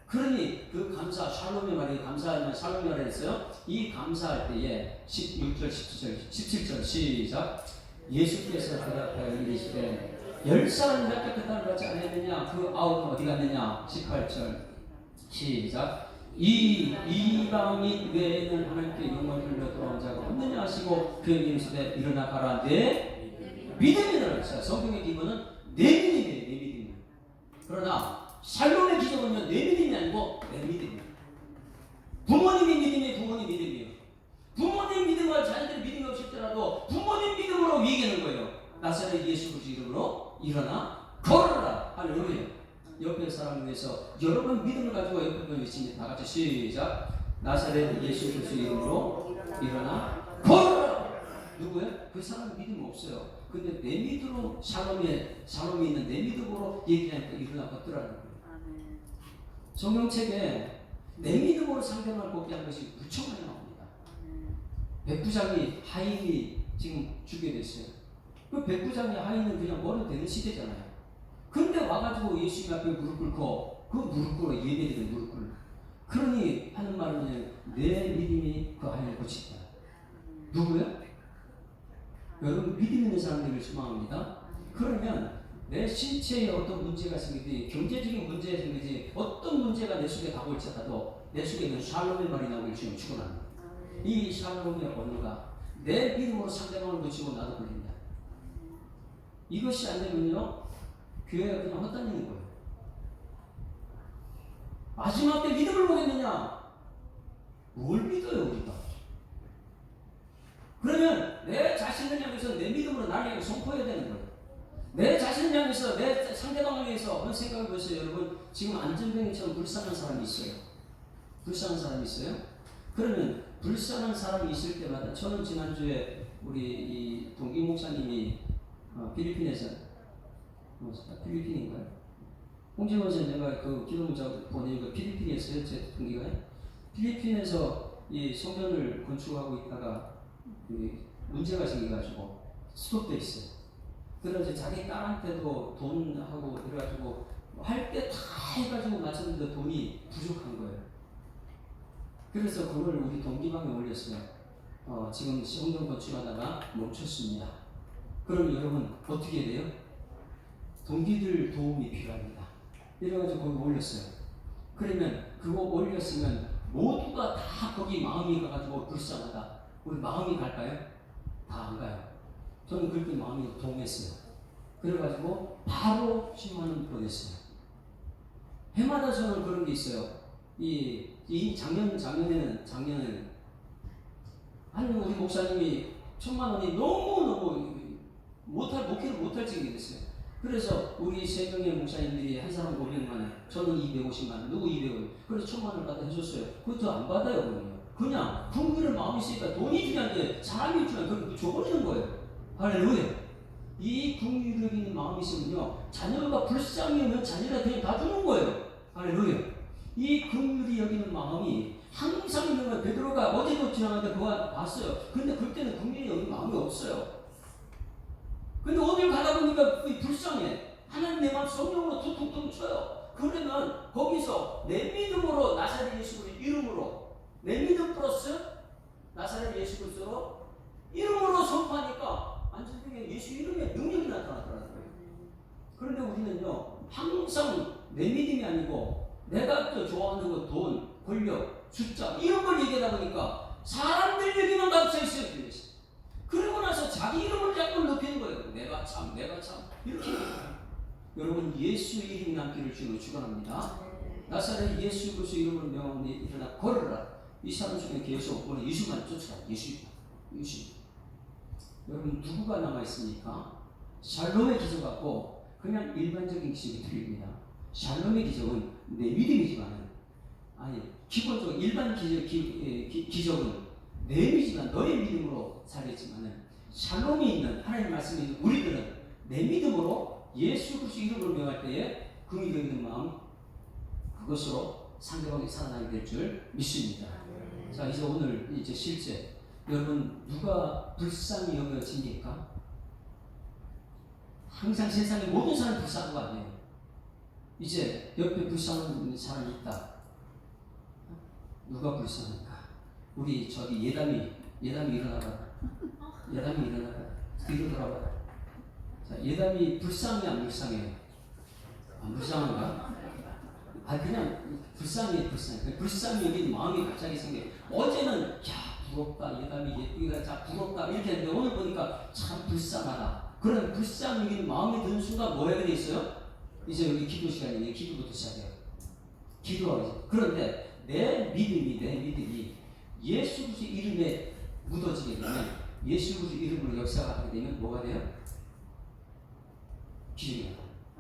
그러니 그 감사, 샬롬의 말이 감사하면 샬롬의 말을 했어요. 이 감사할 때에 16절, 17절 시작. 예수께서 대답하여 이르시되 10사람이 몇 깨끗함을 받지 않았느냐? 그 아홉은 어디 갔느냐? 18절 시작. 이 이방인 외에는 하나님께 영광을 돌려 돌아온 자가 없느냐 하시고 그에게 이르시되 일어나 가라. 내 믿음이 너를. 성경의 기본은 내 믿음이에요. 내 믿음. 그러나 샬롬의 기적은요, 내 믿음이 아니고 내 믿음이에요. 부모님의 믿음이 부모님 믿음이에요. 부모님 믿음과 자녀들의 믿음이 없을지라도 부모님 믿음으로 이기는 거예요. 나사렛 예수 그리스도 이름으로 일어나 걸어라. 할렐루야. 옆에 사람을 위해서 여러분 믿음을 가지고 옆에 분 외칩니다. 다 같이 시작. 나사렛 예수 그리스도 이름으로 일어나 걸어라. 누구예요? 그 사람 믿음 없어요. 근데 내 믿음으로 샬롬이 있는 내 믿음으로 얘기하니까 일어나 걷더라는 거예요. 성경책에 내 믿음으로 상대방을 걷게 하는 것이 무척 많이 나옵니다. 백부장이 하인이 지금 죽게 됐어요. 그 백부장이 하인은 그냥 머리 되는 시대잖아요. 근데 와가지고 예수님 앞에 무릎 꿇고 그 무릎 꿇어 예배드리는 무릎 꿇어. 그러니 하는 말은 내 믿음이 그 하인을 고친다. 누구요? 여러분 믿음 있는 사람들을 소망합니다. 그러면 내 신체에 어떤 문제가 생기지, 경제적인 문제가 생기지, 어떤 문제가 내 속에 가고 있어도 내 속에는 샬롬의 말이 나오길 지금 축원합니다. 이 샬롬의 언어가 내 믿음으로 상대방을 놓치고 나도 걸린다. 이것이 안 되면요, 교회가 그냥 헛다니는 거예요. 마지막 때 믿음을 보겠느냐? 뭘 믿어요, 우리가? 그러면 내 자신을 향해서 내 믿음으로 나를 향해 선포해야 되는 거예요. 내 자신을 향해서, 내 상대방을 위해서. 한번 생각해 보세요, 여러분. 지금 안전뱅이처럼 불쌍한 사람이 있어요. 불쌍한 사람이 있어요? 그러면 불쌍한 사람이 있을 때마다, 저는 지난주에 우리 이 동기 목사님이 필리핀에서, 필리핀인가요? 홍진원 선생님과 그 기도문자 보내는 거 필리핀이었어요, 제 동기가. 필리핀에서 이 성전을 건축하고 있다가 문제가 생겨가지고 스톱돼 있어요. 그래서 자기 딸한테도 돈하고 그래가지고 할 때 다 해가지고 맞췄는데 돈이 부족한 거예요. 그래서 그걸 우리 동기방에 올렸어요. 지금 성전 건축하다가 멈췄습니다. 그럼 여러분 어떻게 해야 돼요? 동기들 도움이 필요합니다. 이래가지고 거기 올렸어요. 그러면 그거 올렸으면 모두가 다 거기 마음이 가가지고 불쌍하다. 우리 마음이 갈까요? 다 안 가요. 저는 그렇게 마음이 동했어요. 그래가지고 바로 10만 원 보냈어요. 해마다 저는 그런 게 있어요. 이 작년에는 우리 목사님이 1,000만 원이 너무 목회를 못할 지경이 됐어요. 그래서 우리 3명의 목사님들이 한 사람 500만 원, 저는 250만 원, 누구 200원, 그래서 1,000만 원을 받아 해줬어요. 그것도 안 받아요, 그냥 궁극의 마음이 있으니까 돈이 중요한데 사람이 중요한 그걸 줘버리는 거예요. 할렐루야. 이 궁유력있는 마음이 있으면요, 자녀가 불쌍히 오면 자녀가 그냥 다 주는 거예요. 할렐루야. 이 긍휼이 여기는 마음이 항상 있는 거예요. 베드로가 어제도 지나가는데 그거 봤어요. 근데 그때는 긍휼이 여기는 마음이 없어요. 근데 어딜 가다 보니까 불쌍해. 하나님 내 마음 성령으로 툭툭툭 쳐요. 그러면 거기서 내 믿음으로 나사렛 예수 그리스도 이름으로 내 믿음 플러스 나사렛 예수 그리스도 이름으로 선포하니까 완전히 예수 이름의 능력이 나타나더라고요. 그런데 우리는요 항상 내 믿음이 아니고 내가 또 좋아하는 거 돈, 권력, 숫자 이런 걸 얘기하다 보니까 사람들 얘기만 감싸 있어요. 그러고 나서 자기 이름을 자꾸 높이는 거예요. 내가 참 이렇게 여러분 예수 이름 남기를 주는 축원합니다. 나사렛 예수 그리스도 이름으로 명하니 일어나 걸어라. 이 사람 중에 계속 오늘 예수만 쫓아라. 예수. 여러분 누구가 남아 있습니까? 샬롬의 기적 같고 그냥 일반적인 기적이 틀립니다. 샬롬의 기적은 내 믿음이지만은 아니 기본적으로 일반 기적은 내 믿음이지만 너의 믿음으로 살겠지만은 샬롬이 있는 하나님 말씀이 있는 우리들은 내 믿음으로 예수 그리스도 이름으로 명할 때에 그 믿음 있는 마음 그것으로 상대방이 살아나게 될 줄 믿습니다. 자 이제 오늘 이제 실제 여러분 누가 불쌍히 여겨집니까? 항상 세상에 모든 사람이 불쌍한 거 아니에요. 이제 옆에 불쌍한 사람이 있다. 누가 불쌍한가? 우리 저기 예담이 일어나봐. 예담이 일어나봐. 뒤로 돌아봐. 자 예담이 불쌍해 안 불쌍해요? 안 불쌍한가? 아 그냥 불쌍해. 불쌍히 여기는 마음이 갑자기 생겨요. 어제는 야 부럽다 예담이 예쁘기가 자 부럽다 이렇게 했는데 오늘 보니까 참 불쌍하다. 그런 불쌍히 여기는 마음이 드는 순간 뭐 해야 되겠어요? 이제 여기 기도 시간이에요. 기도부터 시작해요. 기도하죠. 그런데 내 믿음이 예수 그리스도 이름에 묻어지게 되면 예수 그리스도 이름으로 역사가 하게 되면 뭐가 돼요? 기적이 나요.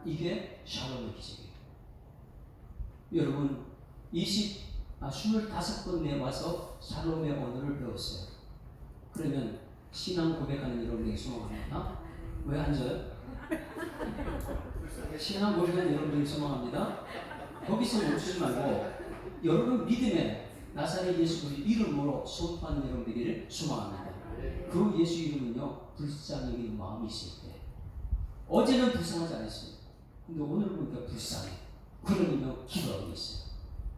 이게 샬롬의 기적이에요. 여러분 25번에 와서 샬롬의 언어를 배웠어요. 그러면 신앙 고백하는 여러분에게 소망합니다. 왜 앉아요? 신앙 고백하는 여러분에게 소망합니다. 거기서 멈추지 말고 여러분 믿음에 나사렛 예수 그리스도 이름으로 선포하는 여러분 되기를 소망합니다. 그 예수 이름은요 불쌍히 여기는 마음이 있을 때 어제는 불쌍하지 않았어요. 근데 오늘 보니까 불쌍해. 그러면요 기도하고 있어요.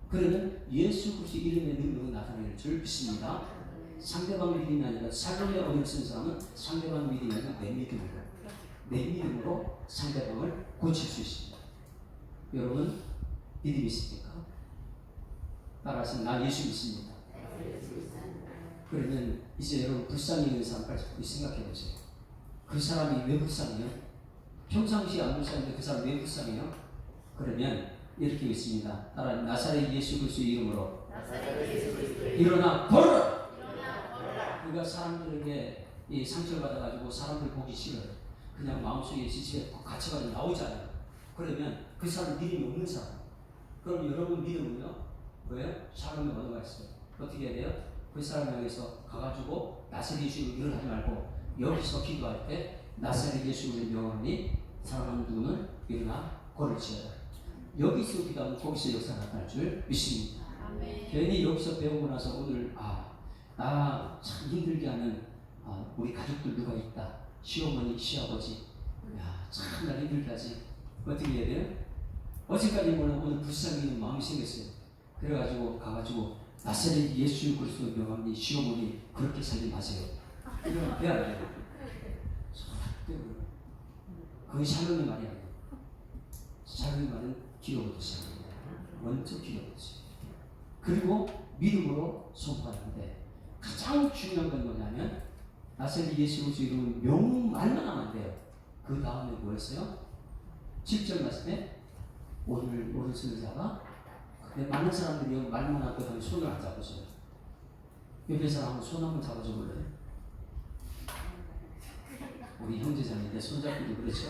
그러면 예수 그리스도 이름의 능력이 나타낼 줄 믿습니다. 상대방 믿음이 아니라 샬롬의 언어를 쓴 사람은 상대방 믿음이 아니라 내 믿음으로 상대방을 고칠 수 있습니다. 여러분 믿음이 있습니까? 따라서 나 예수 믿습니다. 그러면 이제 여러분 불쌍히 있는 사람까지 생각해 보세요. 그 사람이 왜 불쌍해요? 평상시에 안 불쌍한데 그 사람 왜 불쌍해요? 그러면 이렇게 있습니다. 따라 나사렛 예수 그리스도 이름으로 일어나 걸어라. 우리가 사람들에게 이 상처를 받아가지고 사람들 보기 싫어요. 그냥 마음속에 지치게 갇혀가지고 나오잖아요. 그러면 그 사람 믿음이 없는 사람. 그럼 여러분 믿음은요? 뭐예요? 샬롬의 언어가 있어요. 어떻게 해야 돼요? 그 사람 향해서 가가지고 나사렛 예수 이름으로 하지 말고 여기서 기도할 때 나사렛 예수 이름으로 명하니 사랑하는 누구는 일어나 걸을지어다. 여기서 기도하면 거기서 역사가 나타날 줄 믿습니다. 괜히 여기서 배우고 나서 오늘 나 참 힘들게 하는 우리 가족들 누가 있다. 시어머니, 시아버지 참 날 힘들게 하지. 어떻게 해야 돼요? 어제까지 오늘 불쌍히 있는 마음이 생겼어요. 그래가지고 가가지고 나사렛 예수 그리스도 명함니 시어머니 그렇게 살지 마세요. 이러면 돼야 돼요. 그게 샬롬의 말이 아니에요. 샬롬의 말은 기도부터 시작합니다. 먼저 기도부터 시작해요. 그리고 믿음으로 선포하는데 가장 중요한 건 뭐냐면 나사렛 예수 그리스도 이름은 명말만 하면 안 돼요. 그 다음에 뭐였어요? 7절 말씀에 오른손을 잡아. 많은 사람들이 말만 하고 다음에 손을 안 잡으셔요. 옆에 사람 손 한번 잡아줘 볼래요? 우리 형제자매인데 손잡기도 그렇죠?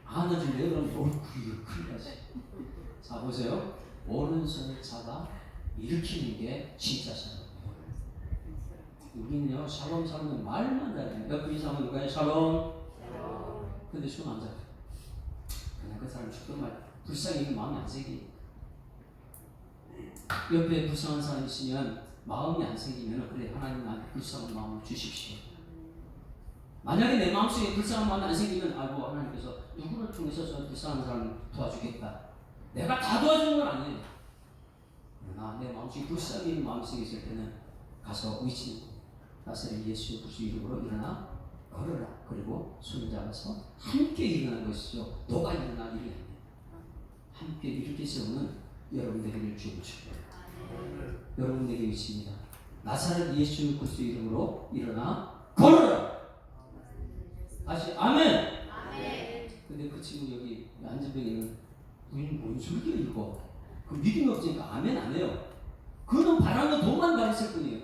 안아줄래요? 그럼 큰일 나지. 자 보세요. 오른손을 잡아 일으키는 게 진짜 샬롬이에요. 우리는요 샬롬은 말만 잘해요. 옆에 사람은 누가요? 샬롬. 근데 손 안 잡아요. 그냥 그 사람 죽던 말 불쌍히 마음이 안 새기. 옆에 불쌍한 사람 있으면 마음이 안 생기면 그래 하나님 나한테 불쌍한 마음을 주십시오. 만약에 내 마음속에 불쌍한 마음이 안 생기면 아이고 하나님께서 누구를 통해서 저 불쌍한 사람을 도와주겠다. 내가 다 도와주는 건 아니에요. 그러나 내 마음속에 불쌍한 마음이 생겼을 때는 가서 위치 나사렛 예수 그리스도 이름으로 일어나 걸어라. 그리고 손을 잡아서 함께 일어나는 것이죠. 너가 일어나 일이 아니에요. 함께 일으켜 세우는 여러분에게 주고 싶어요. 여러분에게 위치입니다. 나사렛 예수 그리스도 이름으로 일어나 걸어라. 다시 아멘. 근데 그 친구 여기 안전병에는 뭔 소리야 이거? 그 믿음이 없으니까 아멘 안 해요. 그는 바라는 돈만 가르칠 뿐이에요.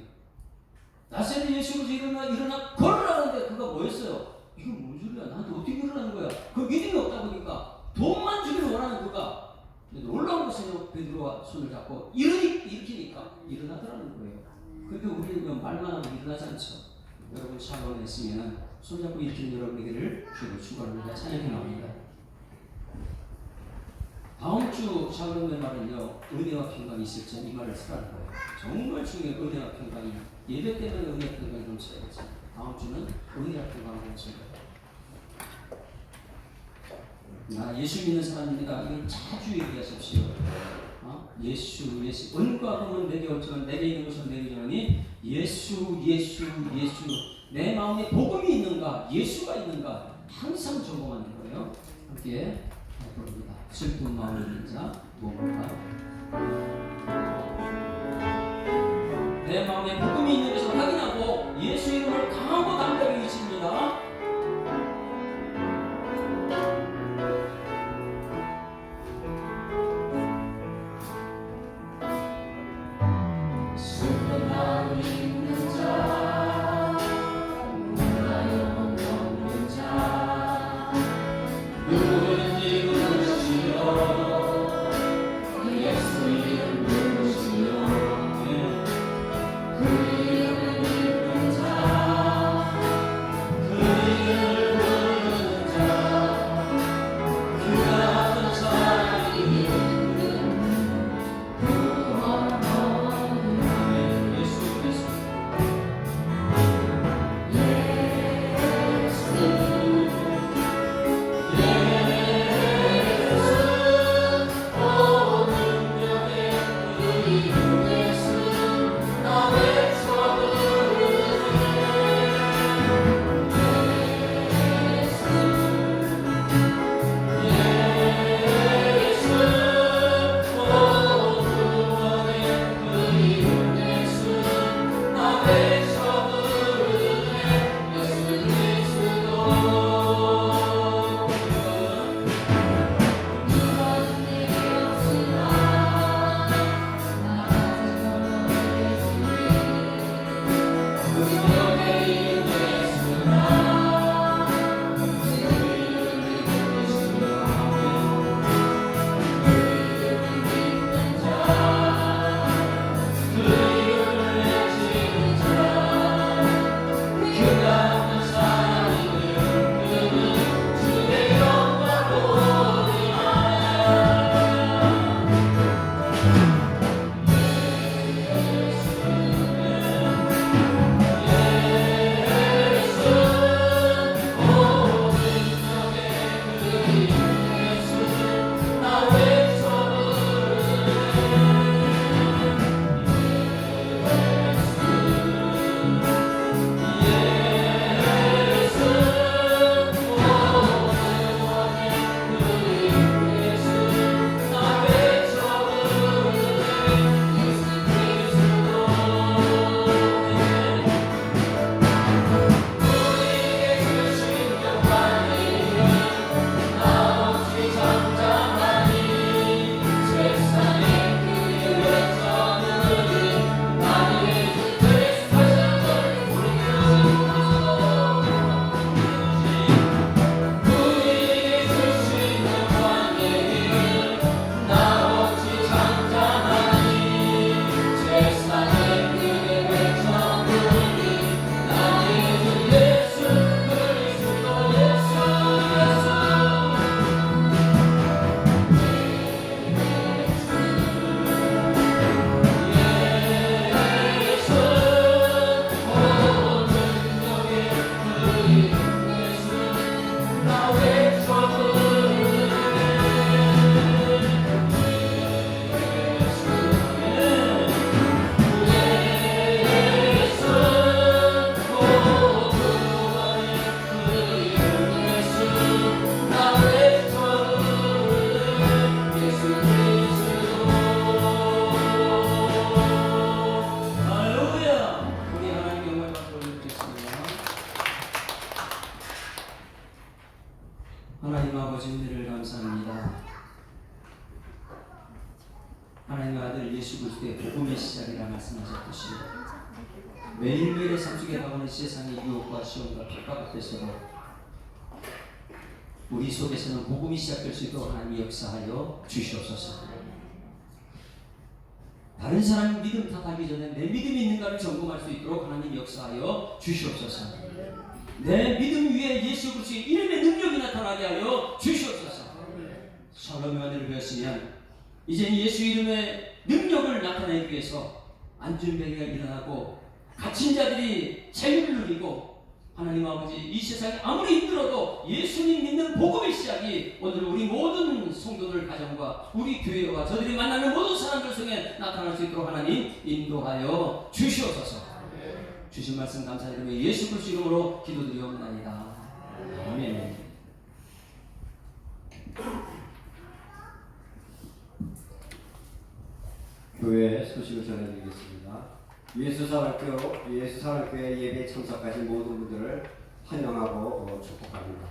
나사렛 예수 그리스도 일어나 걸어라 하는데 그가 뭐였어요? 이거 뭔 소리야? 나한테 어떻게 일어나는 거야? 그 믿음이 없다 보니까 돈만 주기를 원하는 그가. 근데 놀라운 것은 베드로가 손을 잡고 일으키니까 일어나더라는 거예요. 근데 우리는 말만 하면 일어나지 않죠. 여러분 샤워를 했으면 손잡고 일으키는 여러분에게를 주로 축원합니다. 찬양해 나옵니다. 다음 주 샤워의 말은요, 은혜와 평강이 있을 때 이 말을 쓰라는 거예요. 정말 중요해요. 은혜와 평강이. 예배 때문에 은혜와 평강이 넘쳐야지. 다음 주는 은혜와 평강이 넘칠 거예요. 나 예수 믿는 사람입니다. 이걸 자주 얘기하십시오. 예수 은과 금은 내게 없지만 내게 있는 것은 내게 주노니 예수 내 마음에 복음이 있는가 예수가 있는가 항상 점검하는 거예요. 함께 부릅니다. 슬픈 마음을 있는 자 무엇일까? 내 마음에 복음이 있는 것을 확인하고 예수 이름을 강하고 담대하게 외칩니다. 예수 이름 하나님의 아들 예수 그리스도의 복음의 시작이라 말씀하셨듯이 매일매일의 삶 속에 다가오는 세상의 유혹과 시험과 핍박 앞에서도 우리 속에서는 복음이 시작될 수 있도록 하나님이 역사하여 주시옵소서. 다른 사람 믿음 탓하기 전에 내 믿음이 있는가를 점검할 수 있도록 하나님 역사하여 주시옵소서. 내 믿음 위에 예수 그리스도의 이름의 능력이 나타나게 하여 주시옵소서. 샬롬의 은혜를 배웠으면 이제 예수 이름의 능력을 나타내기 위해서 안전병이가 일어나고 갇힌 자들이 자유를 누리고 하나님 아버지 이 세상이 아무리 힘들어도 예수님 믿는 복음의 시작이 오늘 우리 모든 성도들 가정과 우리 교회와 저들이 만나는 모든 사람들 속에 나타날 수 있도록 하나님 인도하여 주시옵소서. 주신 말씀 감사드리며 예수 그리스도 이름으로 기도드리옵나이다. 아멘. 교회 소식을 전해드리겠습니다. 예수사랑교회 예배에 참석하신 모든 분들을 환영하고 축복합니다.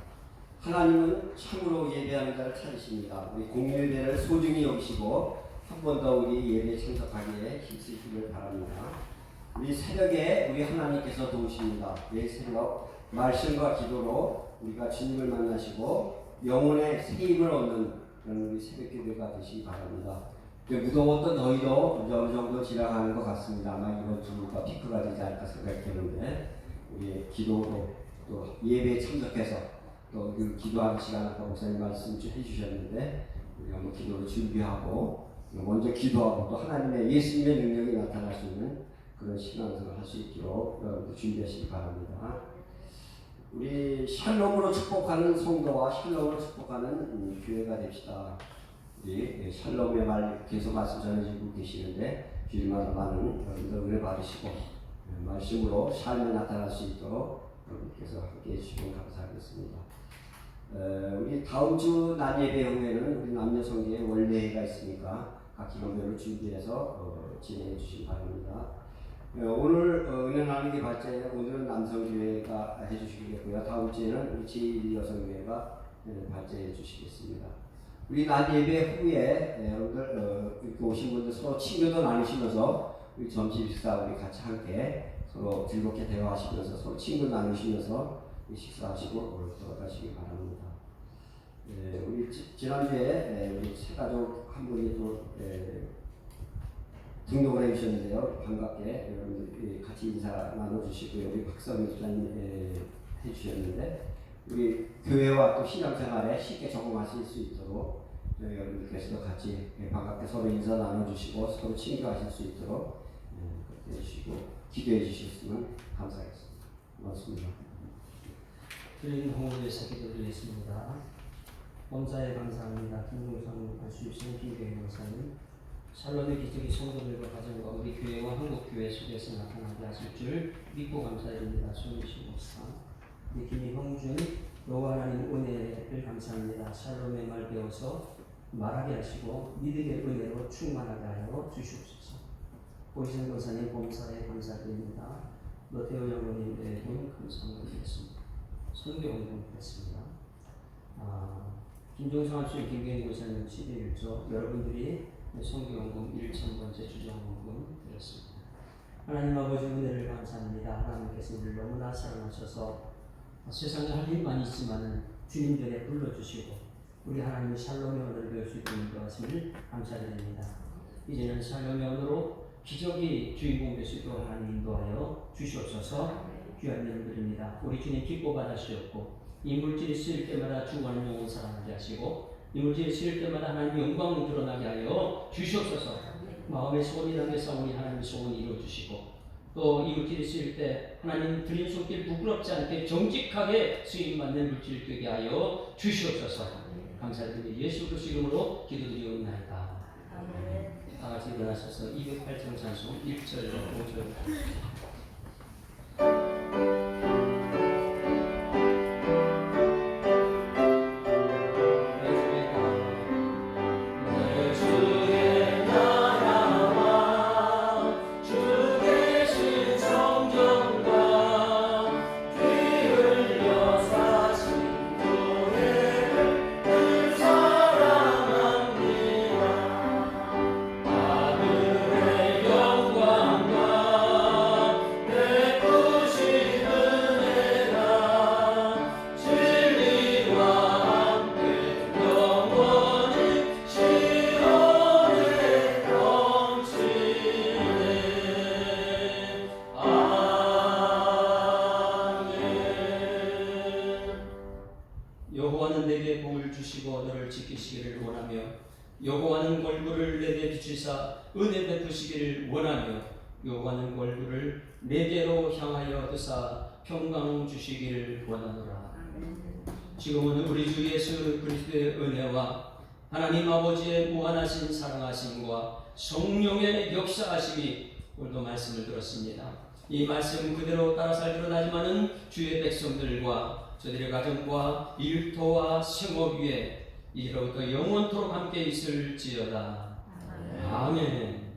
하나님은 참으로 예배하는 자를 찾으십니다. 우리 공예배를 소중히 여기시고 한 번 더 우리 예배에 참석하기에 힘쓰시길 바랍니다. 우리 새벽에 우리 하나님께서 도우십니다. 내일 새벽 말씀과 기도로 우리가 주님을 만나시고 영혼의 새 힘을 얻는 그런 우리 새벽 기도가 되시기 바랍니다. 무더웠던 더위도 어느 정도 지나가는 것 같습니다. 아마 이번 주가 피크가 되지 않을까 생각했는데 우리 기도로 또 예배에 참석해서 또 그 기도하는 시간 아까 목사님 말씀 해주셨는데 우리 한번 기도를 준비하고 먼저 기도하고 또 하나님의 예수님의 능력이 나타날 수 있는 그런 신앙생활을 할 수 있도록 여러분들 준비하시기 바랍니다. 우리 샬롬으로 축복하는 성도와 샬롬으로 축복하는 교회가 됩시다. 우리 샬롬의 말 계속 말씀 전해주고 계시는데 주일마다 많은 여러분들 은혜 받으시고 말씀으로 삶에 나타날 수 있도록 여러분께서 함께 해주시면 감사하겠습니다. 우리 다음 주 낮 예배 후에는 우리 남녀 성교회 원래회가 있으니까 각 기관별로 준비해서 진행해 주시기 바랍니다. 오늘 은혜 나누기 발제 오늘은 남성교회가 해주시겠고요. 다음 주에는 우리 제1여성교회가 발제해 주시겠습니다. 우리 낮 예배 후에 여러분들 이렇게 오신 분들 서로 친교도 나누시면서 우리 점심 식사 우리 같이 함께 서로 즐겁게 대화하시면서 서로 친교 나누시면서 식사하시고 돌아가시기 바랍니다. 우리 지난주에 우리 새 가족 한 분이 또 등록을 해주셨는데요. 반갑게 여러분들 같이 인사 나눠주시고요. 우리 박성희 목사님 해주셨는데 우리 교회와 또 신앙생활에 쉽게 적응하실 수 있도록 여러분들께서도 같이 반갑게 서로 인사 나눠주시고 서로 친교하실 수 있도록 그렇게 해주시고 기도해 주셨으면 감사하겠습니다. 고맙습니다. 주님 홍보에서 기도드리겠습니다. 범사에 감사합니다. 김동성 안수입신 김교회 목사님 샬롬의 기적이 성도들과 가정과 우리 교회와 한국교회 속에서 나타나게 하실 줄 믿고 감사드립니다. 손이신 목사 우리 김희형준 여호와 하나님 은혜를 감사합니다. 샬롬의 말 배워서 말하게 하시고 믿음의 은혜로 충만하게 하여 주시옵소서. 보이신 권사님 범사에 감사드립니다. 노태우 장로님 외에도 감사드리겠습니다. 선교운동 했습니다. 김종성 학생 김경희 교사님 11조 여러분들이 선교운동 1000번째 주정운동 드렸습니다. 하나님 아버지 은혜를 감사합니다. 하나님께서 우리를 너무나 사랑하셔서 세상에 할 일만 있지만은 주님 전에 불러주시고 우리 하나님의 샬롬의 언어를 배울 수 있는 것을 감사드립니다. 이제는 샬롬의 언어로 기적이 주인공 될 수 있도록 하나님 인도하여 주시옵소서. 귀한 여러분들입니다. 우리 주님 기뻐 받으시옵고 이 물질이 쓰일 때마다 주관을 영원 사랑하게 하시고 이 물질이 쓰일 때마다 하나님의 영광을 드러나게 하여 주시옵소서. 마음의 소원이 담겨서 우리 하나님의 소원을 이루어주시고 또 이 물질이 쓰일 때 하나님 드린 손길 부끄럽지 않게 정직하게 쓰임받는 물질이 되게 하여 주시옵소서. 감사드리며 예수 그리스도 이름으로 기도드리옵나이다. 다 같이 일어나셔서 208장 찬송 1절 5절 사랑합니다. 요구하는 얼굴을 내게 비추사 은혜 베푸시기를 원하며 요구하는 얼굴을 내게로 향하여 드사 평강 주시기를 원하노라. 지금은 우리 주 예수 그리스도의 은혜와 하나님 아버지의 무한하신 사랑하심과 성령의 역사하심이 오늘도 말씀을 들었습니다. 이 말씀 그대로 따라 살기로 하지만은 주의 백성들과 저들의 가정과 일터와 생업 위에 이로부터 영원토록 함께 있을지어다. 아멘.